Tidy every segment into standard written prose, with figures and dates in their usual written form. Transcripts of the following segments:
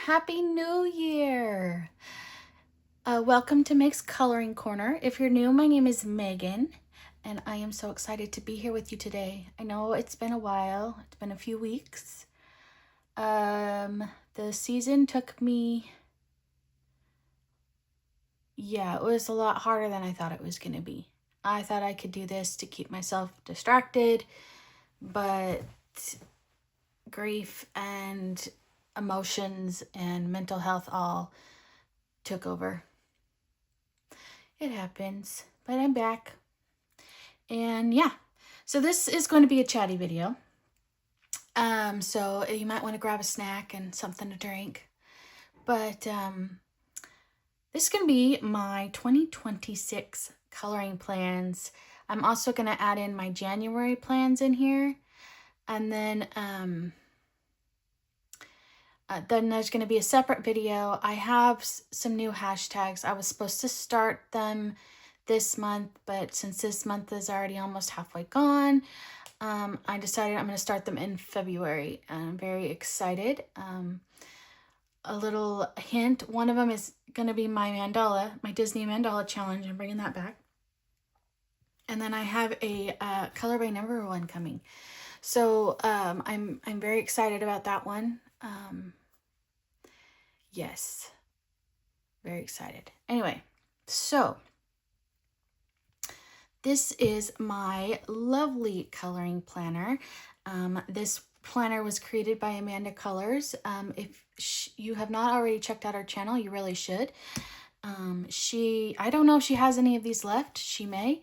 Happy New Year! Welcome to Meg's Coloring Corner. If you're new, my name is Megan, and I am so excited to be here with you today. I know it's been a while. It's been a few weeks. The season took me... Yeah, it was a lot harder than I thought it was going to be. I thought I could do this to keep myself distracted, but grief and emotions and mental health all took over. It happens, but I'm back. And yeah, so this is going to be a chatty video. So you might want to grab a snack and something to drink. But this is going to be my 2026 coloring plans. I'm also going to add in my January plans in here. And then there's going to be a separate video. I have some new hashtags. I was supposed to start them this month, but since this month is already almost halfway gone, I decided I'm going to start them in February. And I'm very excited. A little hint, one of them is going to be my mandala, my Disney mandala challenge. I'm bringing that back. And then I have a color by number one coming. So I'm very excited about that one. Yes, very excited. Anyway, so this is my lovely coloring planner. This planner was created by Amanda Colors. If you have not already checked out her channel, you really should. I don't know if she has any of these left. She may.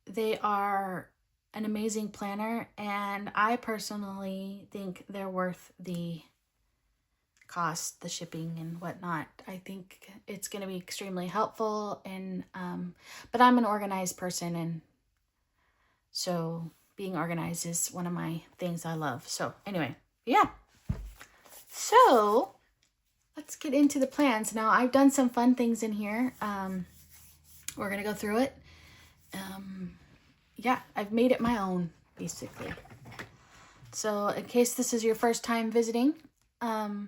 They are an amazing planner, and I personally think they're worth the cost, the shipping and whatnot. I think it's going to be extremely helpful, and but I'm an organized person, and so being organized is one of my things I love. So anyway, yeah. So let's get into the plans. Now, I've done some fun things in here. We're going to go through it. Yeah, I've made it my own, basically. So in case this is your first time visiting, I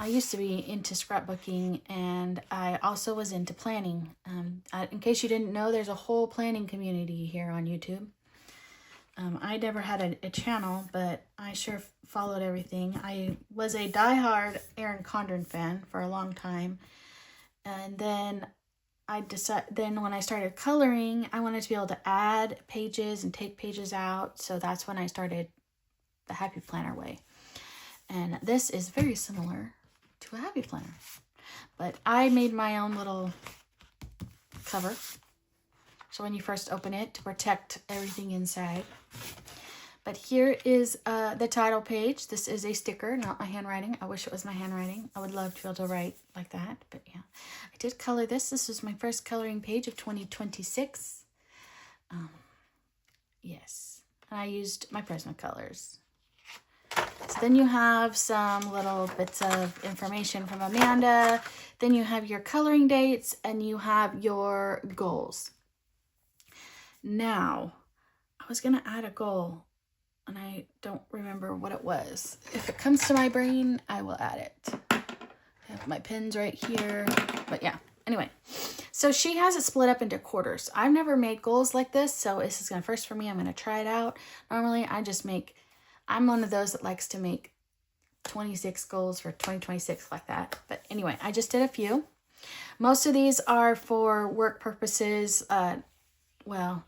used to be into scrapbooking, and I also was into planning. In case you didn't know, there's a whole planning community here on YouTube. I never had a channel, but I sure followed everything. I was a diehard Erin Condren fan for a long time, and then when I started coloring, I wanted to be able to add pages and take pages out. So that's when I started the Happy Planner way. And this is very similar to a Happy Planner. But I made my own little cover. So when you first open it, to protect everything inside. But here is the title page. This is a sticker, not my handwriting. I wish it was my handwriting. I would love to be able to write like that. But yeah, I did color this. This was my first coloring page of 2026. Yes, and I used my Prismacolors. So then you have some little bits of information from Amanda. Then you have your coloring dates, and you have your goals. Now, I was going to add a goal, and I don't remember what it was. If it comes to my brain, I will add it. I have my pins right here. But yeah, anyway. So she has it split up into quarters. I've never made goals like this, so this is going to first for me. I'm going to try it out. Normally, I'm one of those that likes to make 26 goals for 2026 like that. But anyway, I just did a few. Most of these are for work purposes. Well,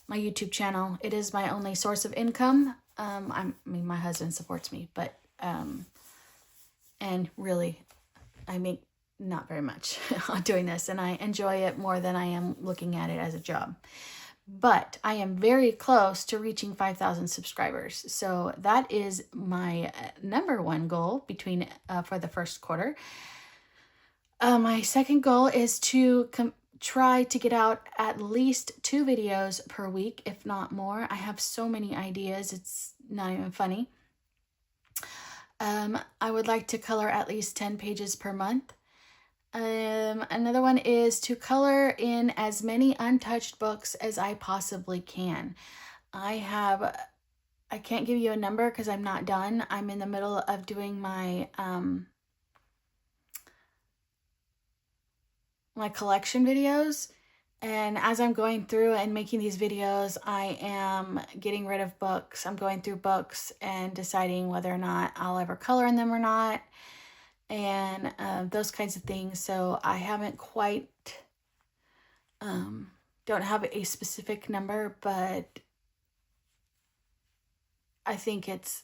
my YouTube channel, it is my only source of income. My husband supports me, but, and really, I make not very much on doing this, and I enjoy it more than I am looking at it as a job. But I am very close to reaching 5,000 subscribers. So that is my number one goal for the first quarter. My second goal is to try to get out at least 2 videos per week, if not more. I have so many ideas, it's not even funny. I would like to color at least 10 pages per month. Another one is to color in as many untouched books as I possibly can. I have I can't give you a number because I'm not done. I'm in the middle of doing my my collection videos. And as I'm going through and making these videos, I am getting rid of books. I'm going through books and deciding whether or not I'll ever color in them or not, and those kinds of things. So I haven't quite, don't have a specific number, but I think it's,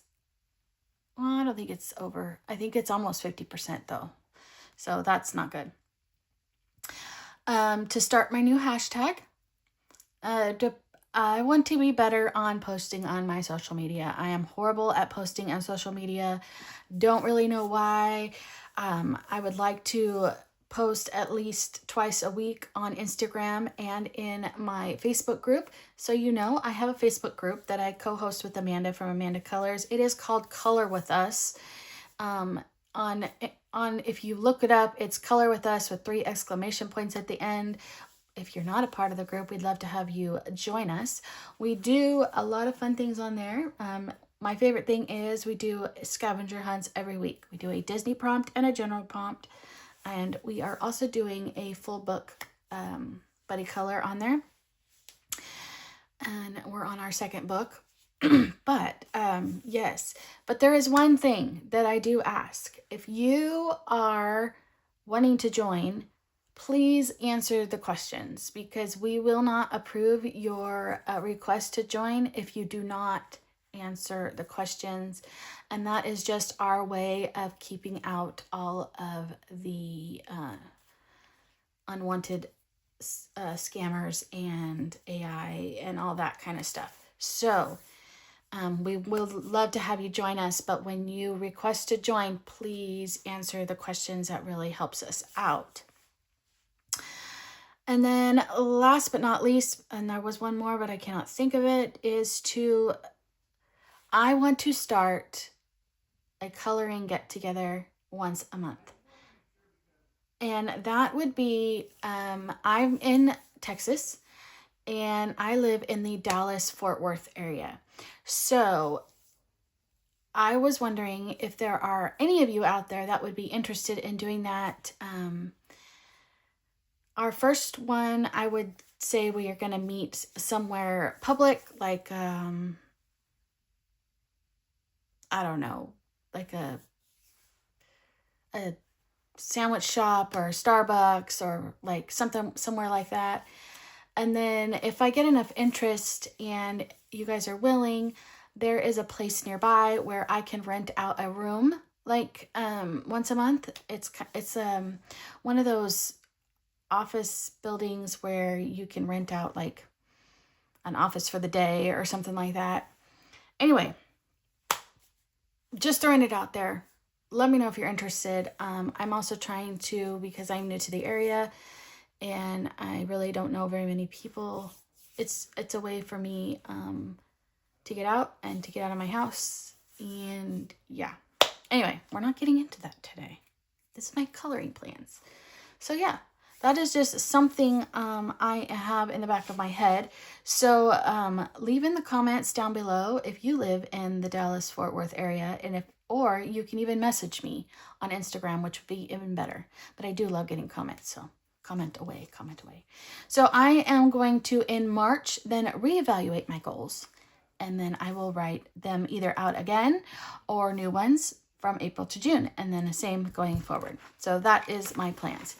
well, I don't think it's over. I think it's almost 50% though. So that's not good. To start my new hashtag, I want to be better on posting on my social media. I am horrible at posting on social media. Don't really know why. I would like to post at least twice a week on Instagram and in my Facebook group. So you know, I have a Facebook group that I co-host with Amanda from Amanda Colors. It is called Color With Us. On if you look it up, it's Color With Us with 3 exclamation points at the end. If you're not a part of the group, we'd love to have you join us. We do a lot of fun things on there. My favorite thing is we do scavenger hunts every week. We do a Disney prompt and a general prompt. And we are also doing a full book buddy color on there. And we're on our second book. But yes, but there is one thing that I do ask. If you are wanting to join, please answer the questions, because we will not approve your request to join if you do not answer the questions. And that is just our way of keeping out all of the unwanted scammers and AI and all that kind of stuff. So we will love to have you join us, but when you request to join, please answer the questions. That really helps us out. And then last but not least, and there was one more, but I cannot think of it, I want to start a coloring get together once a month. And that would be, I'm in Texas and I live in the Dallas-Fort Worth area. So I was wondering if there are any of you out there that would be interested in doing that. Our first one, I would say we are going to meet somewhere public, like, I don't know, like a sandwich shop or Starbucks or like somewhere like that. And then if I get enough interest and you guys are willing, there is a place nearby where I can rent out a room like once a month. It's one of those office buildings where you can rent out like an office for the day or something like that. Anyway, just throwing it out there. Let me know if you're interested. I'm also trying to, because I'm new to the area and I really don't know very many people. It's a way for me to get out and to get out of my house. And yeah. Anyway, we're not getting into that today. This is my coloring plans. So yeah, that is just something I have in the back of my head. So leave in the comments down below if you live in the Dallas-Fort Worth area, and or you can even message me on Instagram, which would be even better. But I do love getting comments, so comment away, comment away. So I am going to, in March, then reevaluate my goals, and then I will write them either out again or new ones from April to June, and then the same going forward. So that is my plans.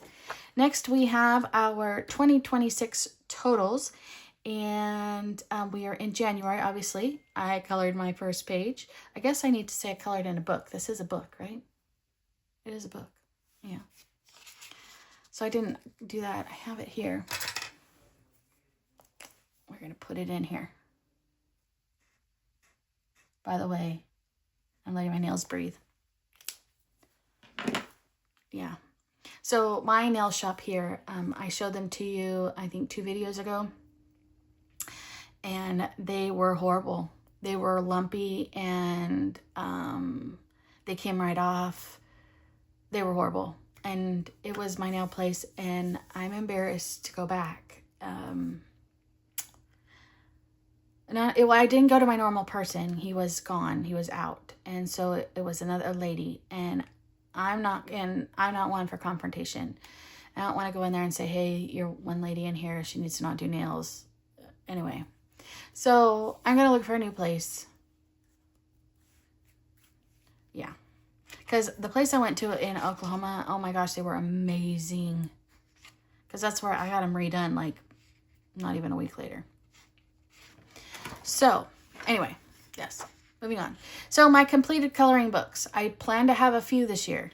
Next, we have our 2026 totals, and we are in January, obviously. I colored my first page. I guess I need to say I colored in a book. This is a book, right? It is a book. Yeah. So I didn't do that. I have it here. We're going to put it in here. By the way, I'm letting my nails breathe. Yeah. So my nail shop here, I showed them to you, I think 2 videos ago, and they were horrible. They were lumpy and they came right off. They were horrible. And it was my nail place, and I'm embarrassed to go back. I didn't go to my normal person. He was gone. He was out. And so it was another lady. And I'm not one for confrontation. I don't want to go in there and say, hey, you're one lady in here. She needs to not do nails. Anyway. So I'm going to look for a new place. Yeah. Because the place I went to in Oklahoma, oh my gosh, they were amazing. Because that's where I got them redone, like, not even a week later. So, anyway, yes, moving on. So, my completed coloring books. I plan to have a few this year.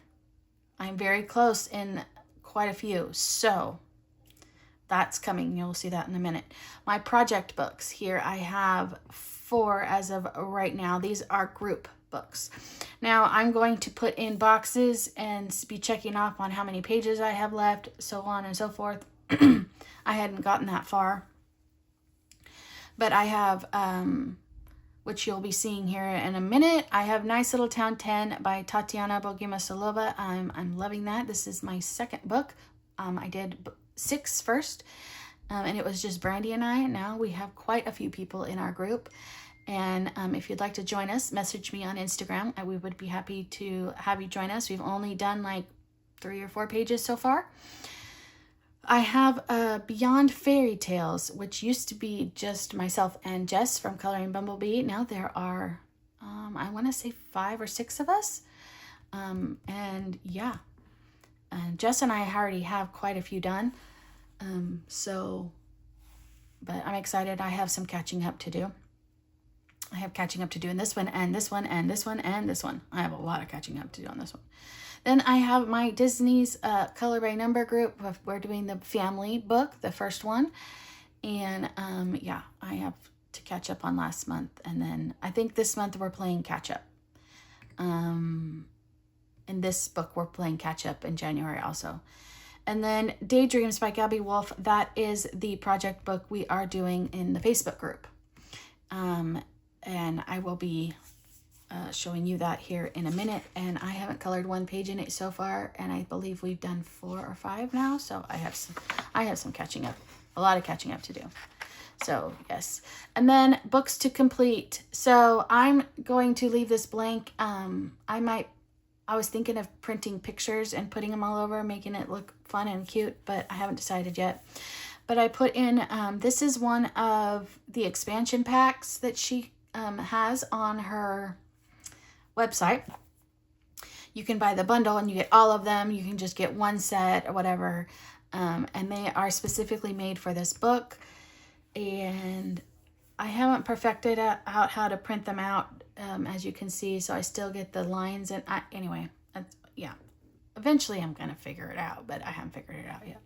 I'm very close in quite a few. So, that's coming. You'll see that in a minute. My project books. Here I have 4 as of right now. These are group books. Now, I'm going to put in boxes and be checking off on how many pages I have left, so on and so forth. I hadn't gotten that far. But I have, which you'll be seeing here in a minute, I have Nice Little Town 10 by Tatiana Bogimasolova. I'm loving that. This is my second book. I did 6 first, and it was just Brandy and I. Now we have quite a few people in our group. And if you'd like to join us, message me on Instagram. We would be happy to have you join us. We've only done like 3 or 4 pages so far. I have Beyond Fairy Tales, which used to be just myself and Jess from Coloring Bumblebee. Now there are, I want to say 5 or 6 of us. And yeah, and Jess and I already have quite a few done. But I'm excited. I have some catching up to do. I have catching up to do in this one and this one and this one and this one. I have a lot of catching up to do on this one. Then I have my Disney's Color by Number group. We're doing the family book, the first one. And yeah, I have to catch up on last month. And then I think this month we're playing catch up. In this book, we're playing catch up in January also. And then Daydreams by Gabby Wolf. That is the project book we are doing in the Facebook group. And I will be showing you that here in a minute. And I haven't colored 1 page in it so far, and I believe we've done 4 or 5 now. So I have some catching up, a lot of catching up to do. So yes, and then books to complete. So I'm going to leave this blank. I was thinking of printing pictures and putting them all over, making it look fun and cute, but I haven't decided yet. But I put in, this is one of the expansion packs that she has on her website. You can buy the bundle and you get all of them. You can just get 1 set or whatever. And they are specifically made for this book. And I haven't perfected out how to print them out, as you can see. So I still get the lines. And anyway, yeah. Eventually I'm going to figure it out, but I haven't figured it out yet.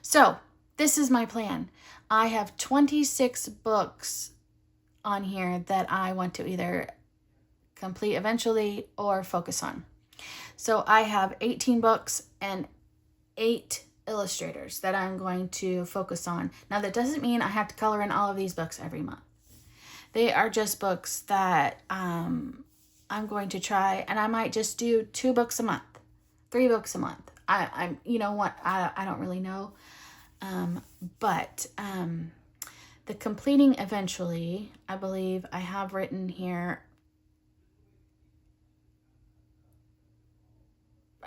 So this is my plan. I have 26 books on here that I want to either complete eventually or focus on. So I have 18 books and 8 illustrators that I'm going to focus on. Now that doesn't mean I have to color in all of these books every month. They are just books that I'm going to try, and I might just do 2 books a month, 3 books a month. I'm you know what, I don't really know. But the completing eventually, I believe I have written here.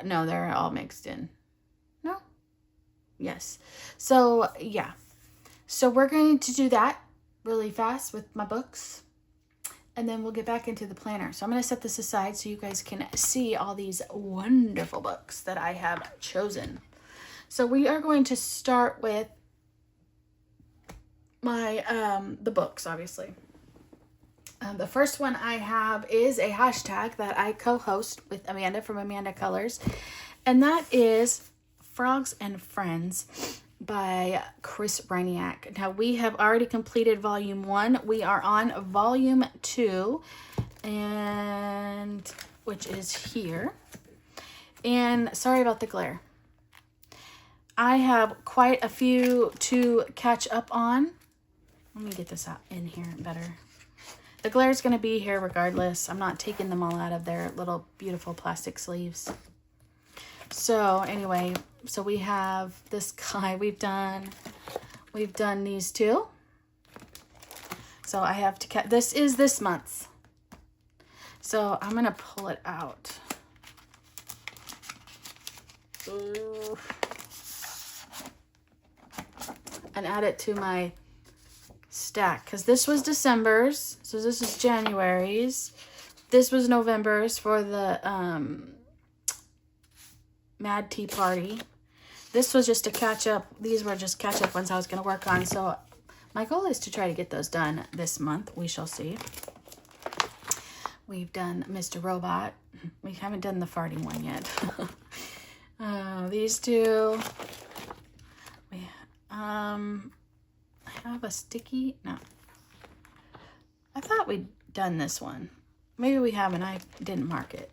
No, they're all mixed in. No? Yes. So, yeah. So we're going to do that really fast with my books. And then we'll get back into the planner. So I'm going to set this aside so you guys can see all these wonderful books that I have chosen. So we are going to start with my the books, obviously. The first one I have is a hashtag that I co-host with Amanda from Amanda Colors, and that is Frogs and Friends by Chris Reiniak. Now we have already completed volume 1. We are on volume 2, and which is here. And sorry about the glare. I have quite a few to catch up on. Let me get this out in here better. The glare is going to be here regardless. I'm not taking them all out of their little beautiful plastic sleeves. So anyway, so we have this guy. We've done these 2. So I have to this is this month's. So I'm going to pull it out. Ooh. And add it to my stack, because this was December's, so this is January's. This was November's for the Mad Tea Party. This was just to catch up. These were just catch up ones I was going to work on. So my goal is to try to get those done this month. We shall see. We've done Mr. Robot. We haven't done the farting one yet. These two. I have a sticky. No. I thought we'd done this one. Maybe we haven't. I didn't mark it.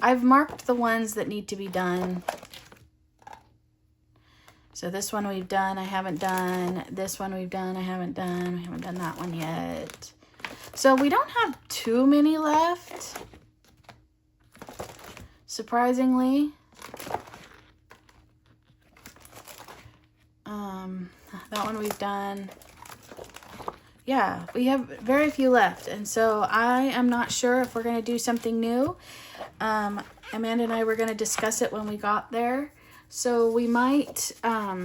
I've marked the ones that need to be done. So this one we've done, I haven't done. This one we've done, I haven't done. We haven't done that one yet. So we don't have too many left, surprisingly. That one we've done. Yeah, we have very few left. And so I am not sure if we're going to do something new. Amanda and I were going to discuss it when we got there. So we might, I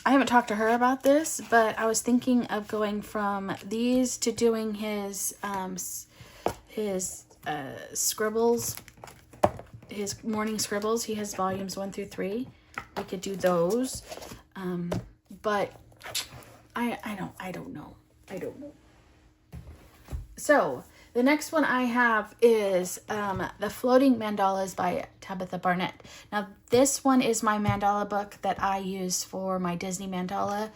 haven't talked to her about this, but I was thinking of going from these to doing his scribbles, his morning scribbles. He has volumes 1 through 3. We could do those. But I don't know. So the next one I have is The Floating Mandalas by Tabitha Barnett. Now this one is my mandala book that I use for my Disney Mandala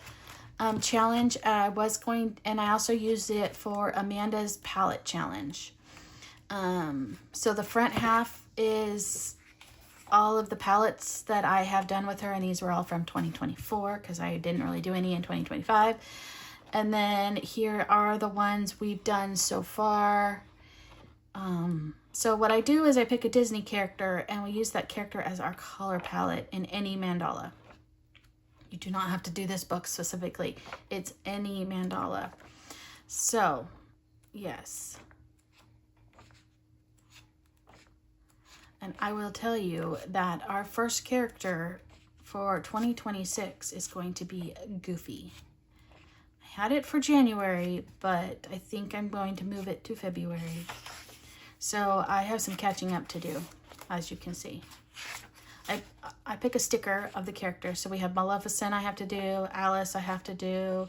challenge. I also used it for Amanda's palette challenge. So the front half is all of the palettes that I have done with her, and these were all from 2024 because I didn't really do any in 2025. And then here are the ones we've done so far. So what I do is I pick a Disney character and we use that character as our color palette in any mandala. You do not have to do this book specifically. It's any mandala. So, yes. And I will tell you that our first character for 2026 is going to be Goofy. I had it for January, but I think I'm going to move it to February. So I have some catching up to do, as you can see. I pick a sticker of the character. So we have Maleficent I have to do, Alice I have to do,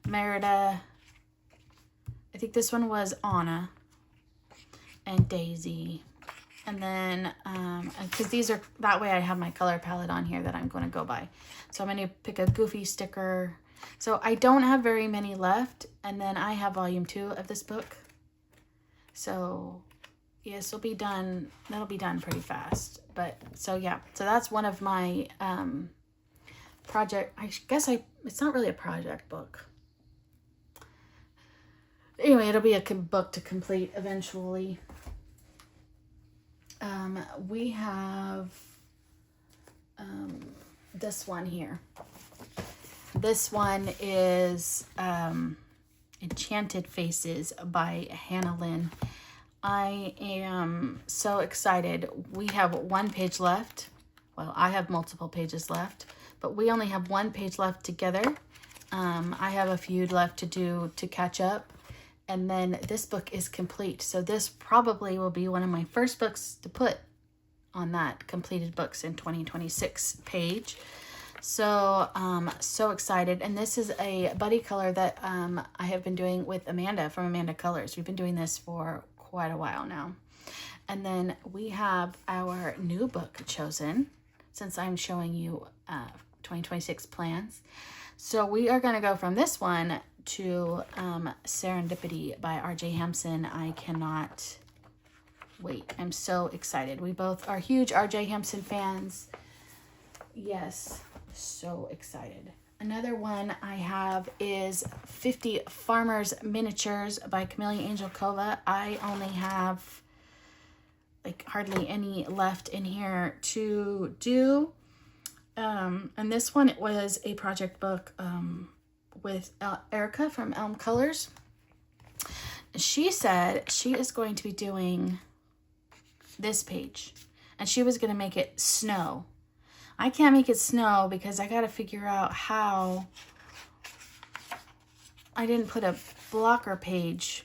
Merida. I think this one was Anna and Daisy. And then, because these are, that way I have my color palette on here that I'm going to go by. So I'm going to pick a Goofy sticker. So I don't have very many left. And then I have volume 2 of this book. So yes, it'll be done. That'll be done pretty fast. But so yeah, so that's one of my project. I guess it's not really a project book. Anyway, it'll be a book to complete eventually. We have this one here. This one is Enchanted Faces by Hannah Lynn. I am so excited. We have 1 page left. Well, I have multiple pages left, but we only have 1 page left together. I have a few left to do to catch up. And then this book is complete. So this probably will be one of my first books to put on that completed books in 2026 page. So, so excited. And this is a buddy color that I have been doing with Amanda from Amanda Colors. We've been doing this for quite a while now. And then we have our new book chosen, since I'm showing you 2026 plans. So we are going to go from this one to Serendipity by R.J. Hampson. I cannot wait. I'm so excited. We both are huge R.J. Hampson fans. Yes, so excited. Another one I have is 50 Farmers Miniatures by Camellia Angel Kova. I only have like hardly any left in here to do. And this one, it was a project book. with Erica from Elm Colors. She said she is going to be doing this page, and she was going to make it snow. I can't make it snow because I got to figure out how. I didn't put a blocker page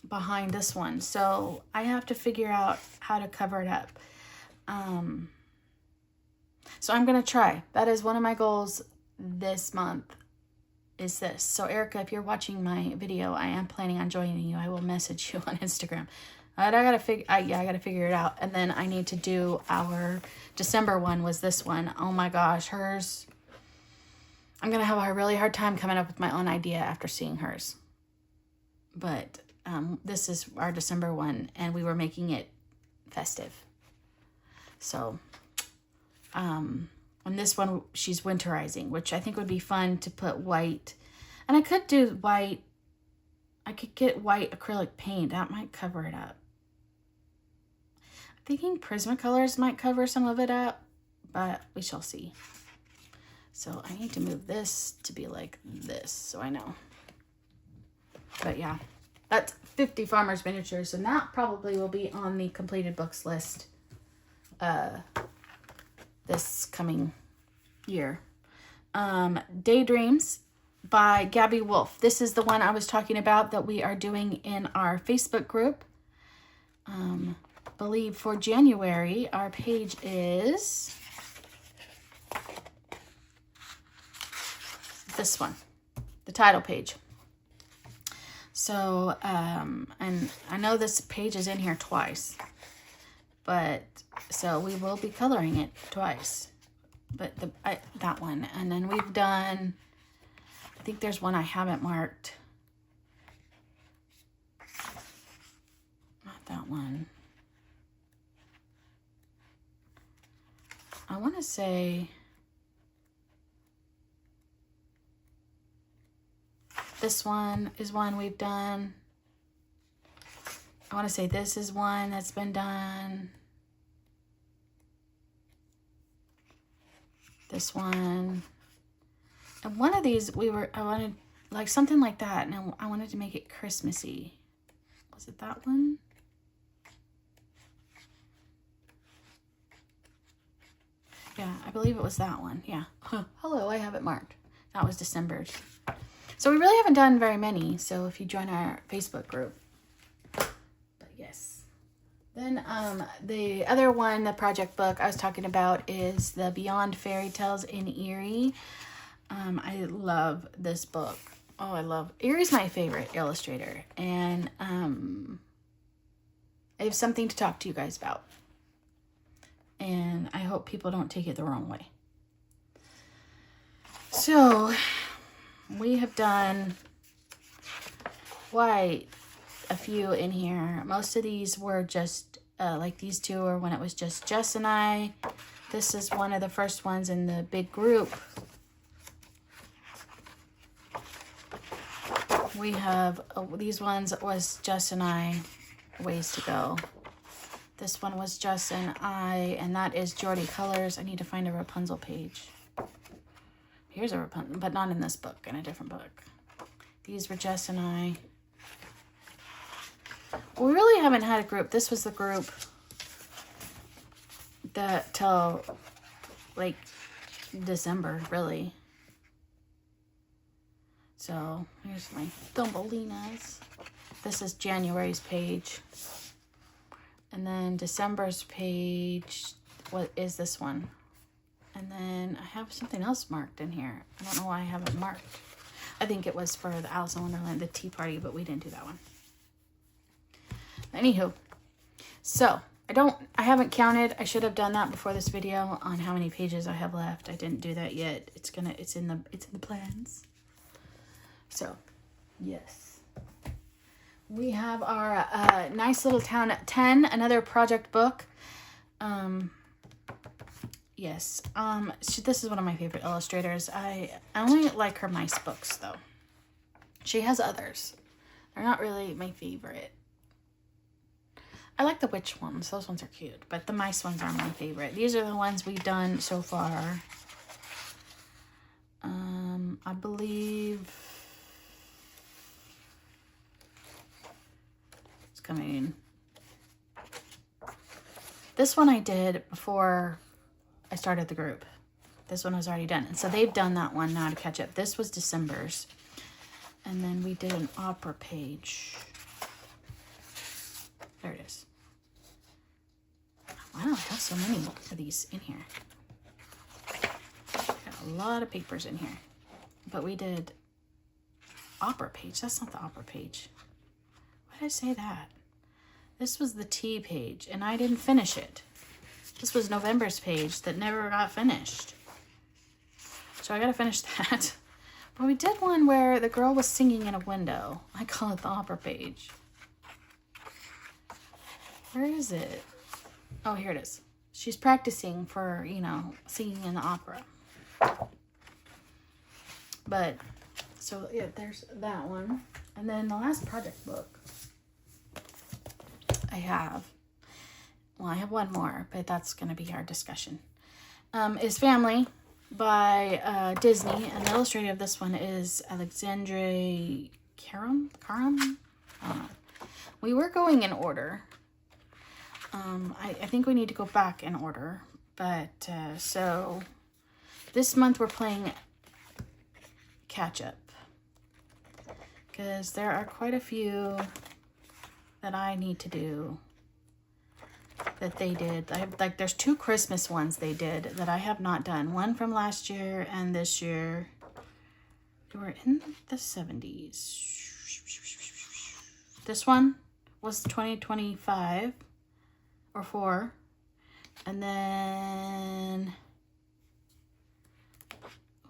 behind this one, so I have to figure out how to cover it up. So I'm going to try. That is one of my goals this month, is this. So Erica, if you're watching my video, I am planning on joining you. I will message you on Instagram. But I gotta figure it out. And then I need to do our December one, was this one. Oh my gosh, hers. I'm gonna have a really hard time coming up with my own idea after seeing hers. But this is our December one, and we were making it festive. So, on this one, she's winterizing, which I think would be fun to put white. And I could do white. I could get white acrylic paint. That might cover it up. I'm thinking Prismacolors might cover some of it up, but we shall see. So I need to move this to be like this, so I know. But yeah, that's 50 Farmers Miniatures, and that probably will be on the completed books list this coming year. Daydreams by Gabby Wolf. This is the one I was talking about that we are doing in our Facebook group. Believe for January, our page is this one, the title page. So, and I know this page is in here twice, but so we will be coloring it twice, but that one. And then we've done, I think there's one I haven't marked. Not that one. I want to say this one is one we've done. I want to say this is one that's been done. This one. And one of these I wanted like something like that. And I wanted to make it Christmassy. Was it that one? Yeah, I believe it was that one. Yeah. Hello, I have it marked. That was December's. So we really haven't done very many. So if you join our Facebook group. But yes. Then the other one, the project book I was talking about, is the Beyond Fairy Tales in Erie. I love this book. Oh, I love Erie's my favorite illustrator. And I have something to talk to you guys about. And I hope people don't take it the wrong way. So we have done quite a few in here. Most of these were just like these two, or when it was just Jess and I. This is one of the first ones in the big group. We have these ones was Jess and I, ways to go. This one was Jess and I, and that is Jordy Colors. I need to find a Rapunzel page. Here's a Rapunzel, but not in this book, in a different book. These were Jess and I. We really haven't had a group. This was the group that till like December, really. So here's my Thumbelinas. This is January's page. And then December's page, what is this one? And then I have something else marked in here. I don't know why I haven't marked. I think it was for the Alice in Wonderland, the tea party, but we didn't do that one. Anywho, so I haven't counted. I should have done that before this video on how many pages I have left. I didn't do that yet. It's in the plans. So, yes. We have our Nice Little Town at 10, another project book. Yes. This is one of my favorite illustrators. I only like her mice books, though. She has others. They're not really my favorite. I like the witch ones. Those ones are cute. But the mice ones are my favorite. These are the ones we've done so far. I believe coming. This one I did before I started the group. This one was already done. And so they've done that one now to catch up. This was December's. And then we did an opera page. There it is. Wow, I have so many of these in here. Got a lot of papers in here. But we did opera page. That's not the opera page. Why did I say that? This was the tea page, and I didn't finish it. This was November's page that never got finished. So I gotta finish that. But we did one where the girl was singing in a window. I call it the opera page. Where is it? Oh, here it is. She's practicing for, you know, singing in the opera. But, so yeah, there's that one. And then the last project book I have, well, I have one more, but that's going to be our discussion, is Family by Disney. And the illustrator of this one is Alexandre Karam? We were going in order. I think we need to go back in order. But, so, this month we're playing catch up. Because there are quite a few that I need to do that they did. I have, like, there's 2 Christmas ones they did that I have not done. One from last year and this year. They were in the 70s. This one was 2025 or 4. And then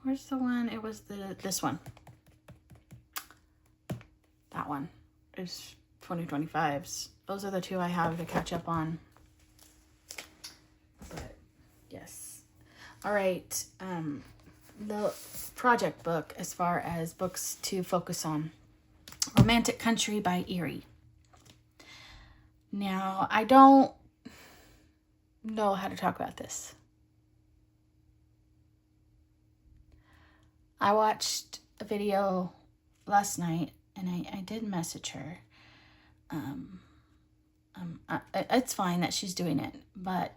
where's the one? It was this one. That one is 2025's. Those are the 2 I have to catch up on. But yes. All right. The project book, as far as books to focus on, Romantic Country by Erie. Now, I don't know how to talk about this. I watched a video last night, and I did message her. It's fine that she's doing it, but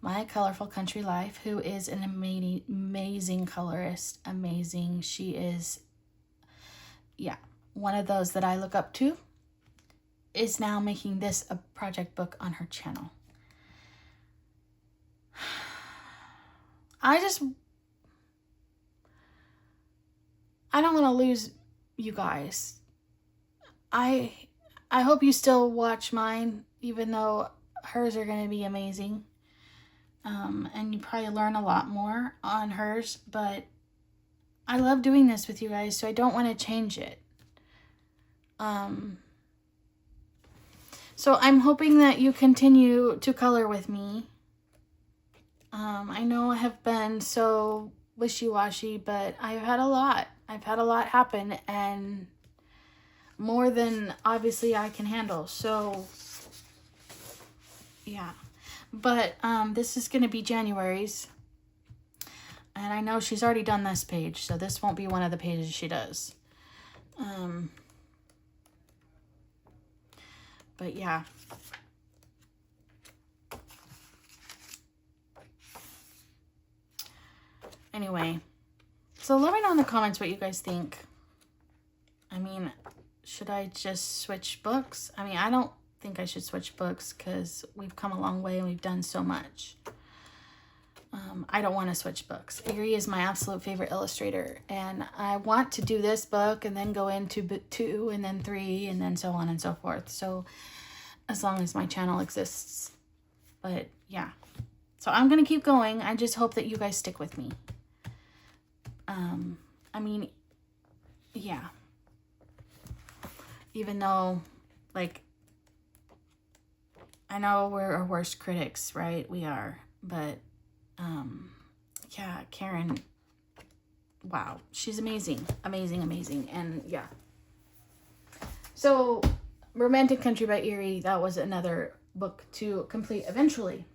My Colorful Country Life, who is an amazing colorist, amazing. She is, yeah, one of those that I look up to, is now making this a project book on her channel. I don't want to lose you guys. I hope you still watch mine, even though hers are going to be amazing. And you probably learn a lot more on hers, but I love doing this with you guys, so I don't want to change it. So I'm hoping that you continue to color with me. I know I have been so wishy-washy, but I've had a lot. I've had a lot happen, and more than obviously I can handle. So yeah, but this is going to be January's, and I know she's already done this page, so this won't be one of the pages she does. But yeah. Anyway, so let me know in the comments what you guys think. I mean, should I just switch books? I mean, I don't think I should switch books because we've come a long way and we've done so much. I don't want to switch books. Erie is my absolute favorite illustrator, and I want to do this book and then go into book 2 and then 3 and then so on and so forth. So as long as my channel exists. But yeah, so I'm going to keep going. I just hope that you guys stick with me. I mean, yeah, even though, like, I know we're our worst critics, right? We are, but, yeah, Karen, wow, she's amazing, amazing, amazing, and yeah. So, Romantic Country by Erie, that was another book to complete eventually.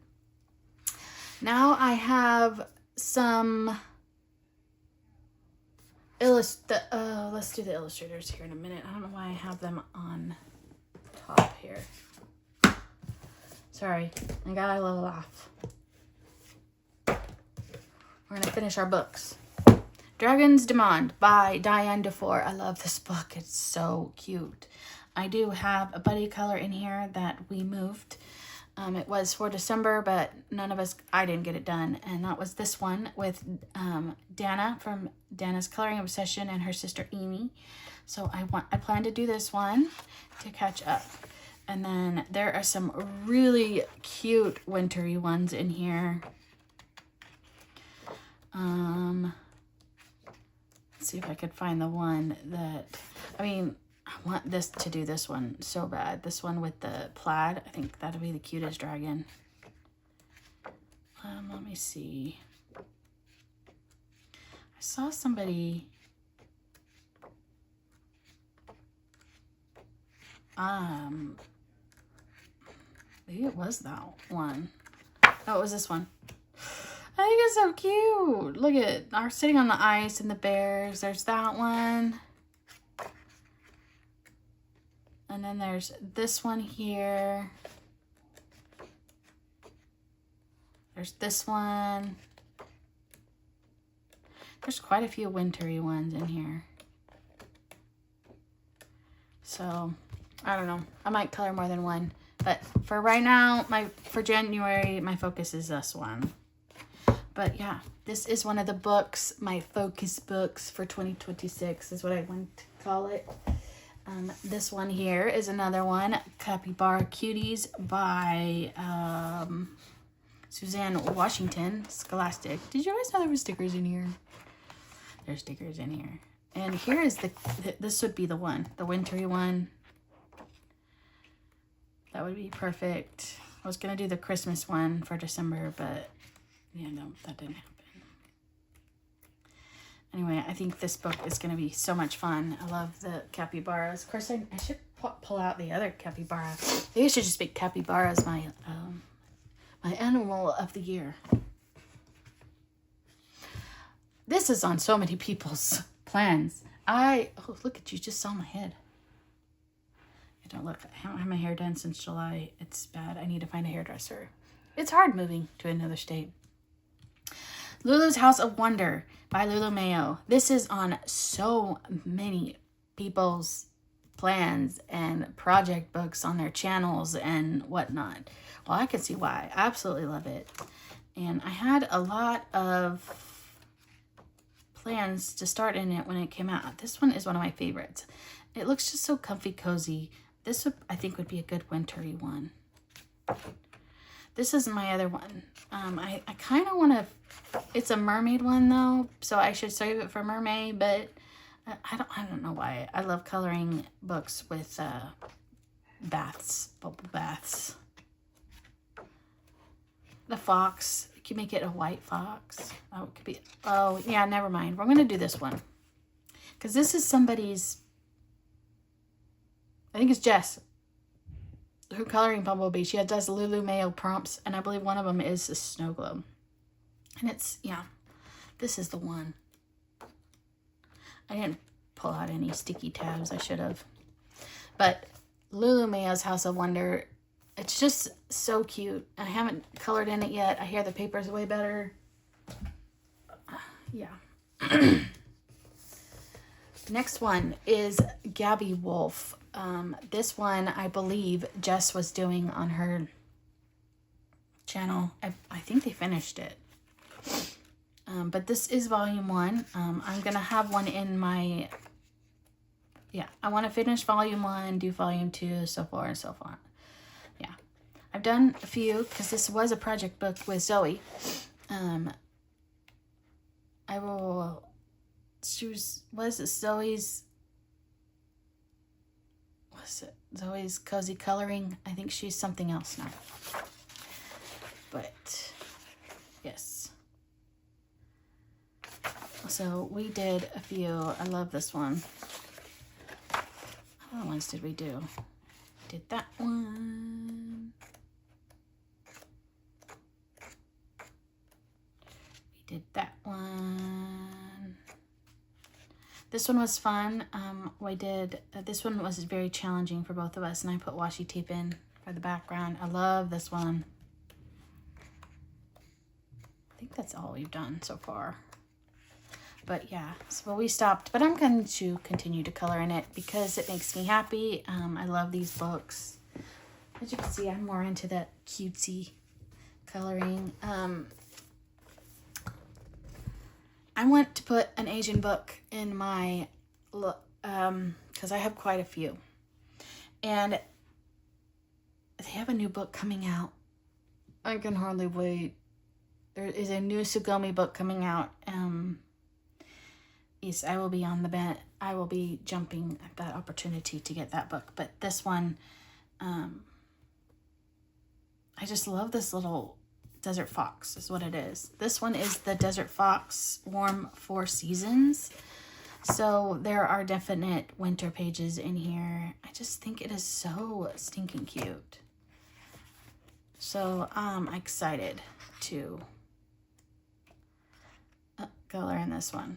Now I have some let's do the illustrators here in a minute. I don't know why I have them on pop here. Sorry, I got a little off. We're gonna finish our books. Dragon's Demand by Diane DeFore. I love this book. It's so cute. I do have a buddy color in here that we moved. It was for December, but I didn't get it done. And that was this one with Dana from Dana's Coloring Obsession and her sister Amy. So I plan to do this one to catch up. And then there are some really cute wintry ones in here. Let's see if I could find the one that, I want this to do this one so bad. This one with the plaid. I think that'll be the cutest dragon. Let me see. I saw somebody. Maybe it was that one. Oh, it was this one. I think it's so cute. Look at our sitting on the ice and the bears. There's that one. And then there's this one here. There's this one. There's quite a few wintry ones in here. So, I don't know. I might color more than one. But for right now, for January, my focus is this one. But yeah, this is one of the books, my focus books for 2026 is what I want to call it. This one here is another one, Capybara Cuties by Suzanne Washington, Scholastic. Did you guys know there were stickers in here? There's stickers in here. And here is this would be the one, the wintry one. That would be perfect. I was going to do the Christmas one for December, but yeah, no, that didn't happen. Anyway, I think this book is going to be so much fun. I love the capybaras. Of course, I should pull out the other capybara. Maybe I should just make capybaras my animal of the year. This is on so many people's plans. Oh, look at you, just saw my head. I don't look, I haven't had my hair done since July. It's bad. I need to find a hairdresser. It's hard moving to another state. Lulu's House of Wonder by Lulu Mayo. This is on so many people's plans and project books on their channels and whatnot. Well, I can see why. I absolutely love it. And I had a lot of plans to start in it when it came out. This one is one of my favorites. It looks just so comfy cozy. This would, I think, would be a good wintry one. This is my other one. I kind of want to, it's a mermaid one though, so I should save it for mermaid, but I don't know why. I love coloring books with baths, bubble baths. The fox, you can make it a white fox. Oh, it could be, oh yeah, never mind. We're going to do this one. Because this is somebody's, I think it's Jess, her coloring Bumblebee. She does Lulu Mayo prompts, and I believe one of them is a snow globe. And it's, yeah, this is the one. I didn't pull out any sticky tabs. I should have. But Lulu Mayo's House of Wonder, it's just so cute. I haven't colored in it yet. I hear the paper's way better. Yeah. Next one is Gabby Wolf. This one, I believe, Jess was doing on her channel. I think they finished it. But this is volume 1. I'm going to have one in my... Yeah, I want to finish volume 1, do volume 2, so forth and so on. Yeah. I've done a few, because this was a project book with Zoe. I will... was it Zoe's... What's it? Zoe's Cozy Coloring. I think she's something else now. But, yes. So, we did a few. I love this one. What ones did we do? Did that one. We did that one. This one was fun. This one was very challenging for both of us, and I put washi tape in for the background. I love this one. I think that's all we've done so far. But yeah, so we stopped, but I'm going to continue to color in it because it makes me happy. I love these books. As you can see, I'm more into that cutesy coloring. I want to put an Asian book in my, because I have quite a few. And they have a new book coming out. I can hardly wait. There is a new Sugami book coming out. Yes, I will be on the bench. I will be jumping at that opportunity to get that book. But this one, I just love this little Desert Fox is what it is. This one is the Desert Fox Warm 4 Seasons. So there are definite winter pages in here. I just think it is so stinking cute. So I'm excited to color in this one.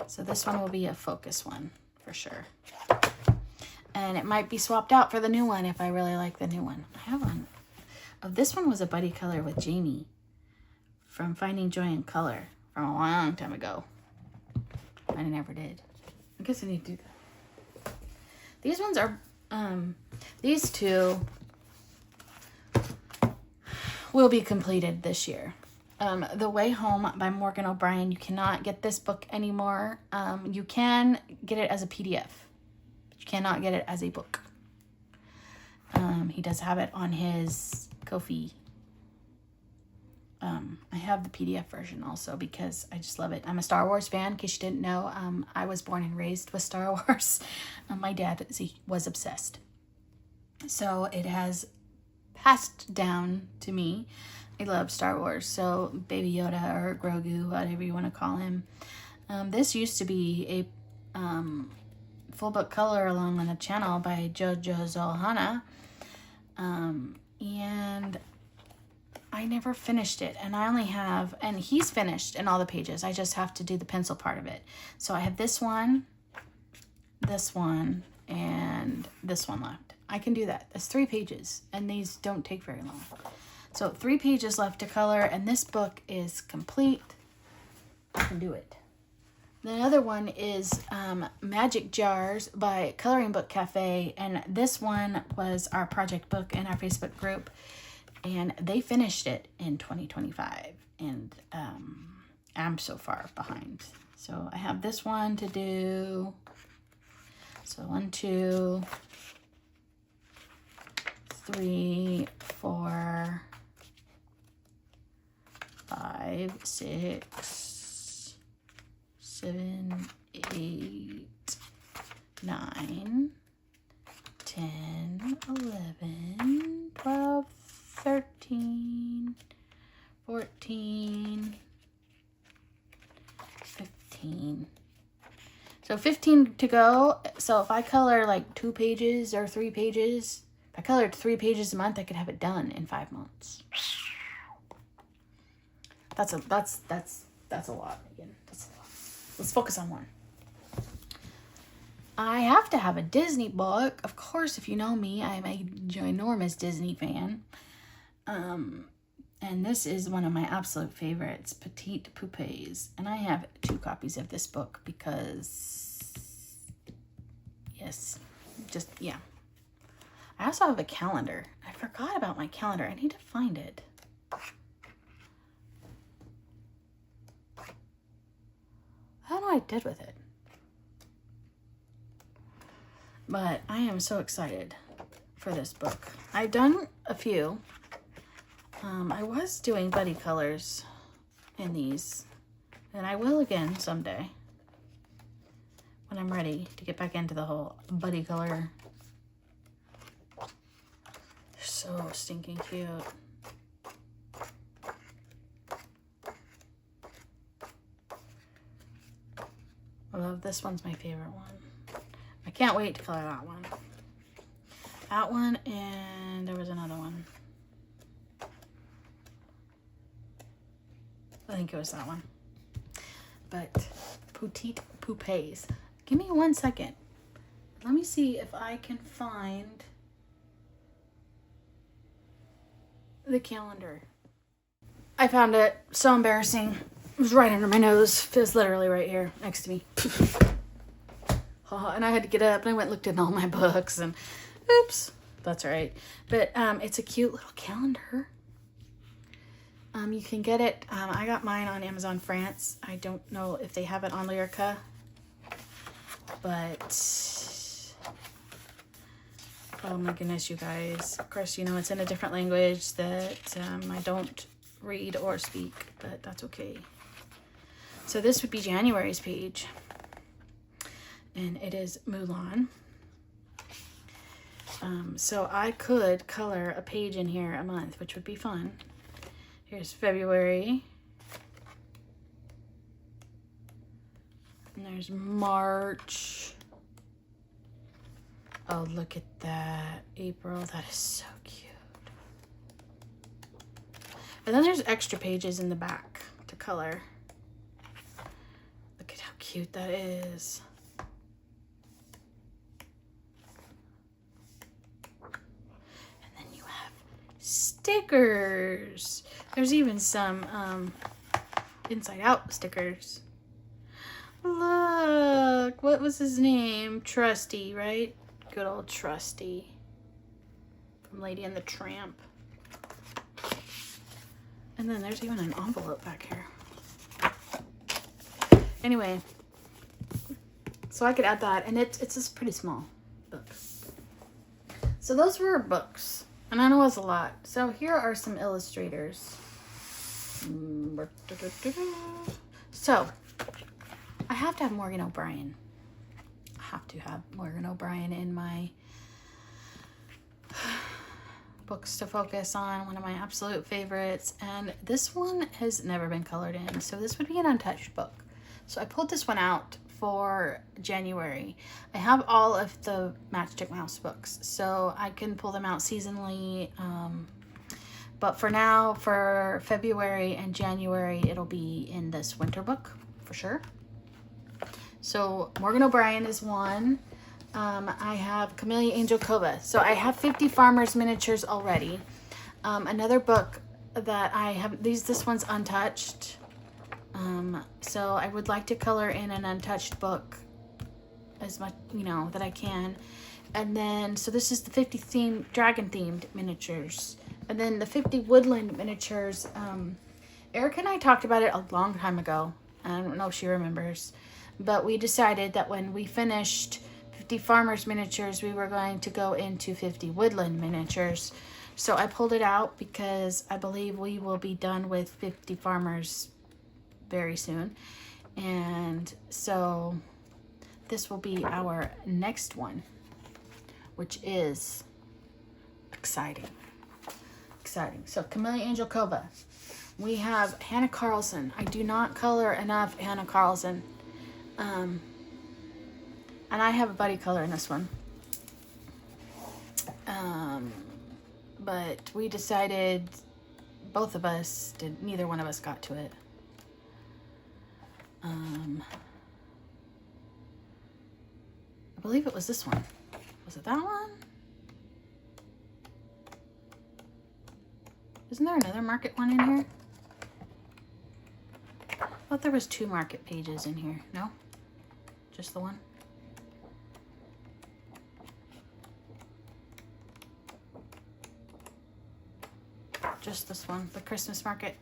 So this one will be a focus one for sure. And it might be swapped out for the new one if I really like the new one. I have one. Oh, this one was a buddy color with Jamie from Finding Joy in Color from a long time ago. I never did. I guess I need to do that. These ones are, these two will be completed this year. The Way Home by Morgan O'Brien. You cannot get this book anymore. You can get it as a PDF. But you cannot get it as a book. He does have it on his Ko-fi. I have the PDF version also because I just love it. I'm a Star Wars fan, in case you didn't know. I was born and raised with Star Wars. My dad was obsessed. So it has passed down to me. I love Star Wars. So Baby Yoda or Grogu, whatever you want to call him. This used to be a full book color along on a channel by Jojo Zohana. And I never finished it, and I only have, and he's finished in all the pages. I just have to do the pencil part of it. So I have this one, and this one left. I can do that. That's 3 pages, and these don't take very long. So 3 pages left to color, and this book is complete. I can do it. The other one is Magic Jars by Coloring Book Cafe, and this one was our project book in our Facebook group, and they finished it in 2025, and I'm so far behind. So I have this one to do. So 1, 2, 3, 4, 5, 6, 7, 8, 9, 10, 11, 12, 13, 14, 15. So 15 to go. So if I color like 2 pages or 3 pages, if I colored 3 pages a month, I could have it done in 5 months. That's a lot. Again, that's a lot. Let's focus on one. I have to have a Disney book. Of course, if you know me, I'm a ginormous Disney fan. And this is one of my absolute favorites, Petite Poupées. And I have 2 copies of this book because, yes, just, yeah. I also have a calendar. I forgot about my calendar. I need to find it. I don't know what I did with it. But I am so excited for this book. I've done a few. I was doing buddy colors in these. And I will again someday. When I'm ready to get back into the whole buddy color. They're so stinking cute. I love this one's my favorite one. I can't wait to color that one. That one, and there was another one. I think it was that one. But Petite Poupées. Give me 1 second. Let me see if I can find the calendar. I found it. So embarrassing. It was right under my nose. It was literally right here next to me. And I had to get up and I went and looked in all my books and oops. That's right. But it's a cute little calendar. You can get it. I got mine on Amazon France. I don't know if they have it on LIreka. But oh my goodness, you guys. Of course, you know, it's in a different language that I don't read or speak, but that's okay. So this would be January's page. And it is Mulan. So I could color a page in here a month, which would be fun. Here's February. And there's March. Oh, look at that. April. That is so cute. And then there's extra pages in the back to color. Look at how cute that is. And then you have stickers. There's even some inside out stickers. Look, what was his name? Trusty, right? Good old Trusty from Lady and the Tramp. And then there's even an envelope back here. Anyway, so I could add that, and it's just pretty small book. So those were books, and I know it was a lot. So here are some illustrators. So I have to have Morgan O'Brien. I have to have Morgan O'Brien in my books to focus on, one of my absolute favorites. And this one has never been colored in, so this would be an untouched book. So I pulled this one out for January. I have all of the Matchstick Mouse books, so I can pull them out seasonally. But for now, for February and January, it'll be in this winter book for sure. So Morgan O'Brien is one. I have Camellia Angel Cova. So I have 50 Farmers Miniatures already. Another book that I have, this one's untouched. So I would like to color in an untouched book as much, you know, that I can. And then, so this is the 50 dragon themed miniatures. And then the 50 woodland miniatures. Erica and I talked about it a long time ago. I don't know if she remembers. But we decided that when we finished 50 Farmers Miniatures, we were going to go into 50 Woodland Miniatures. So I pulled it out because I believe we will be done with 50 Farmers very soon. And so this will be our next one, which is exciting. Exciting. So Camellia Angel Cova. We have Hannah Carlson. I do not color enough Hannah Carlson. And I have a buddy color in this one. But we decided, both of us did, neither one of us got to it. I believe it was this one. Was it that one? Isn't there another market one in here? I thought there was 2 market pages in here. No? Just the one? Just this one, the Christmas market.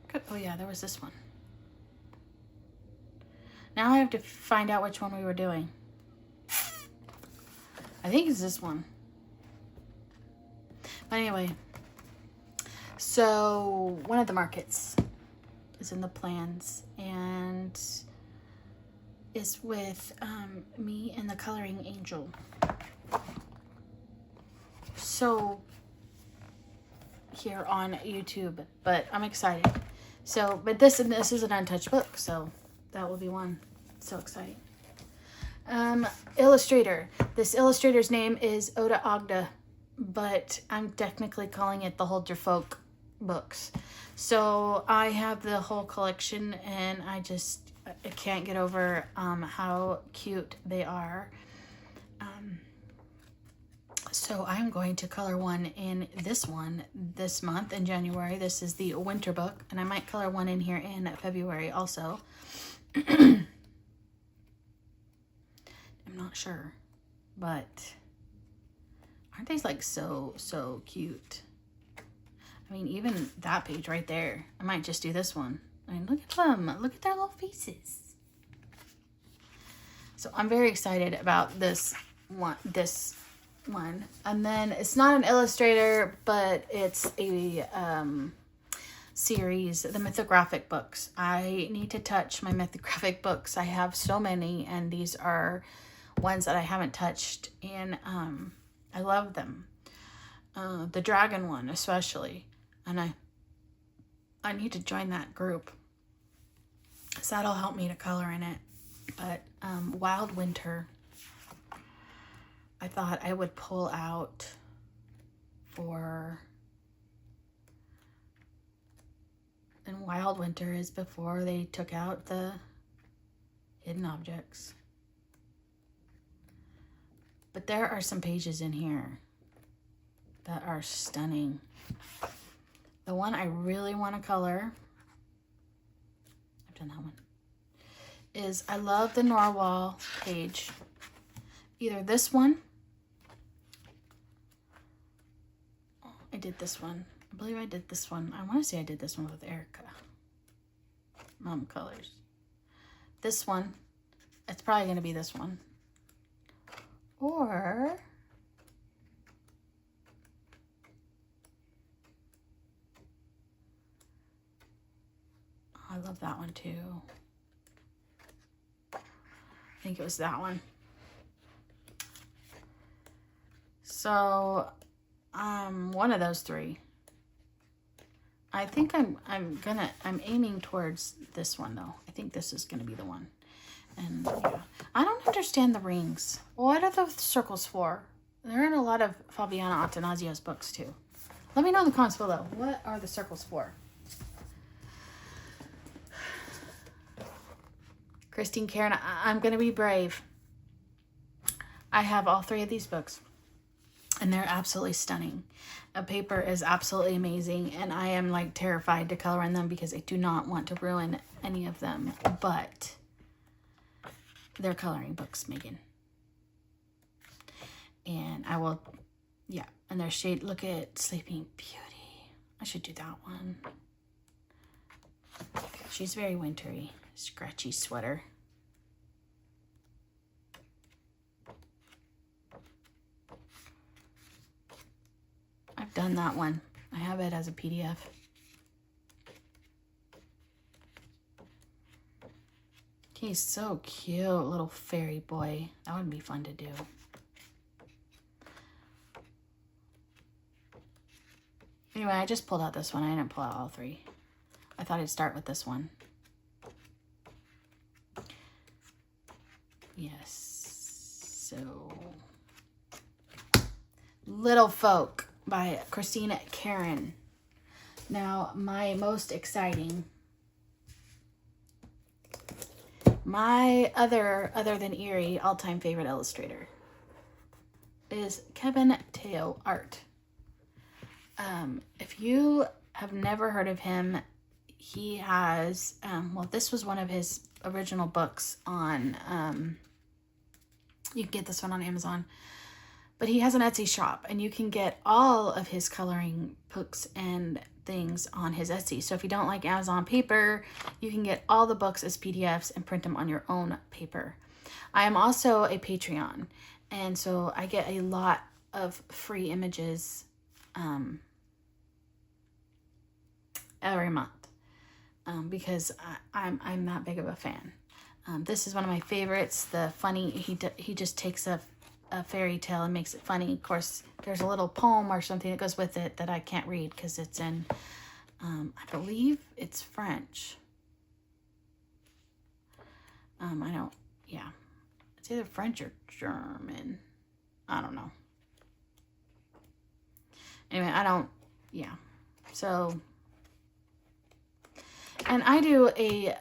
Good. Oh yeah, there was this one. Now I have to find out which one we were doing. I think it's this one. But anyway, so one of the markets is in the plans and is with me and the Coloring Angel. So here on YouTube, but I'm excited. So, but this is an untouched book, so that will be one. So exciting. Illustrator. This illustrator's name is Oda Agda, but I'm technically calling it the Hold Your Folk books. So I have the whole collection, and I can't get over how cute they are. So I'm going to color one in this month in January. This is the winter book, and I might color one in here in February also. I'm not sure, but aren't they like so cute? I mean, even that page right there. I might just do this one. I mean, look at them. Look at their little faces. So I'm very excited about this one. And then it's not an Illustrator, but it's a series, the mythographic books. I need to touch my mythographic books. I have so many, and these are ones that I haven't touched, and I love them. The dragon one especially, and I need to join that group, so that'll help me to color in it. But Wild Winter, I thought I would pull out for, and Wild Winter is before they took out the hidden objects. But there are some pages in here that are stunning. The one I really want to color, I've done that one, is I love the Narwhal page. Either this one, I did this one. I believe I did this one. I want to say I did this one with LIreka. Mom Colors. This one, it's probably going to be this one. Or I love that one too. I think it was that one. So one of those three. I think I'm aiming towards this one though. I think this is gonna be the one. And yeah, I don't understand the rings. What are the circles for? They're in a lot of Fabiana Attanasios books too. Let me know in the comments below. What are the circles for? Christine Karen, I'm gonna be brave. I have all three of these books, and they're absolutely stunning. The paper is absolutely amazing, and I am like terrified to color in them because I do not want to ruin any of them, but they're coloring books, Megan. And I will, yeah, and their shade, look at Sleeping Beauty. I should do that one. She's very wintry, scratchy sweater. I've done that one. I have it as a PDF. He's so cute, little fairy boy. That would be fun to do. Anyway, I just pulled out this one. I didn't pull out all three. I thought I'd start with this one. Yes. So, Little Folk by Christine Karen. Now, my most exciting, my other than Erie, all-time favorite illustrator is Kevin Teo Art. If you have never heard of him, he has, well, this was one of his original books on, you can get this one on Amazon, but he has an Etsy shop, and you can get all of his coloring books and things on his Etsy. So if you don't like Amazon paper, you can get all the books as PDFs and print them on your own paper. I am also a Patreon, and so I get a lot of free images every month because I'm that big of a fan. This is one of my favorites. The funny, he just takes a fairy tale and makes it funny. Of course, there's a little poem or something that goes with it that I can't read because it's in, I believe it's French. I don't, yeah. It's either French or German. I don't know. Anyway, I don't, yeah. So, and I do a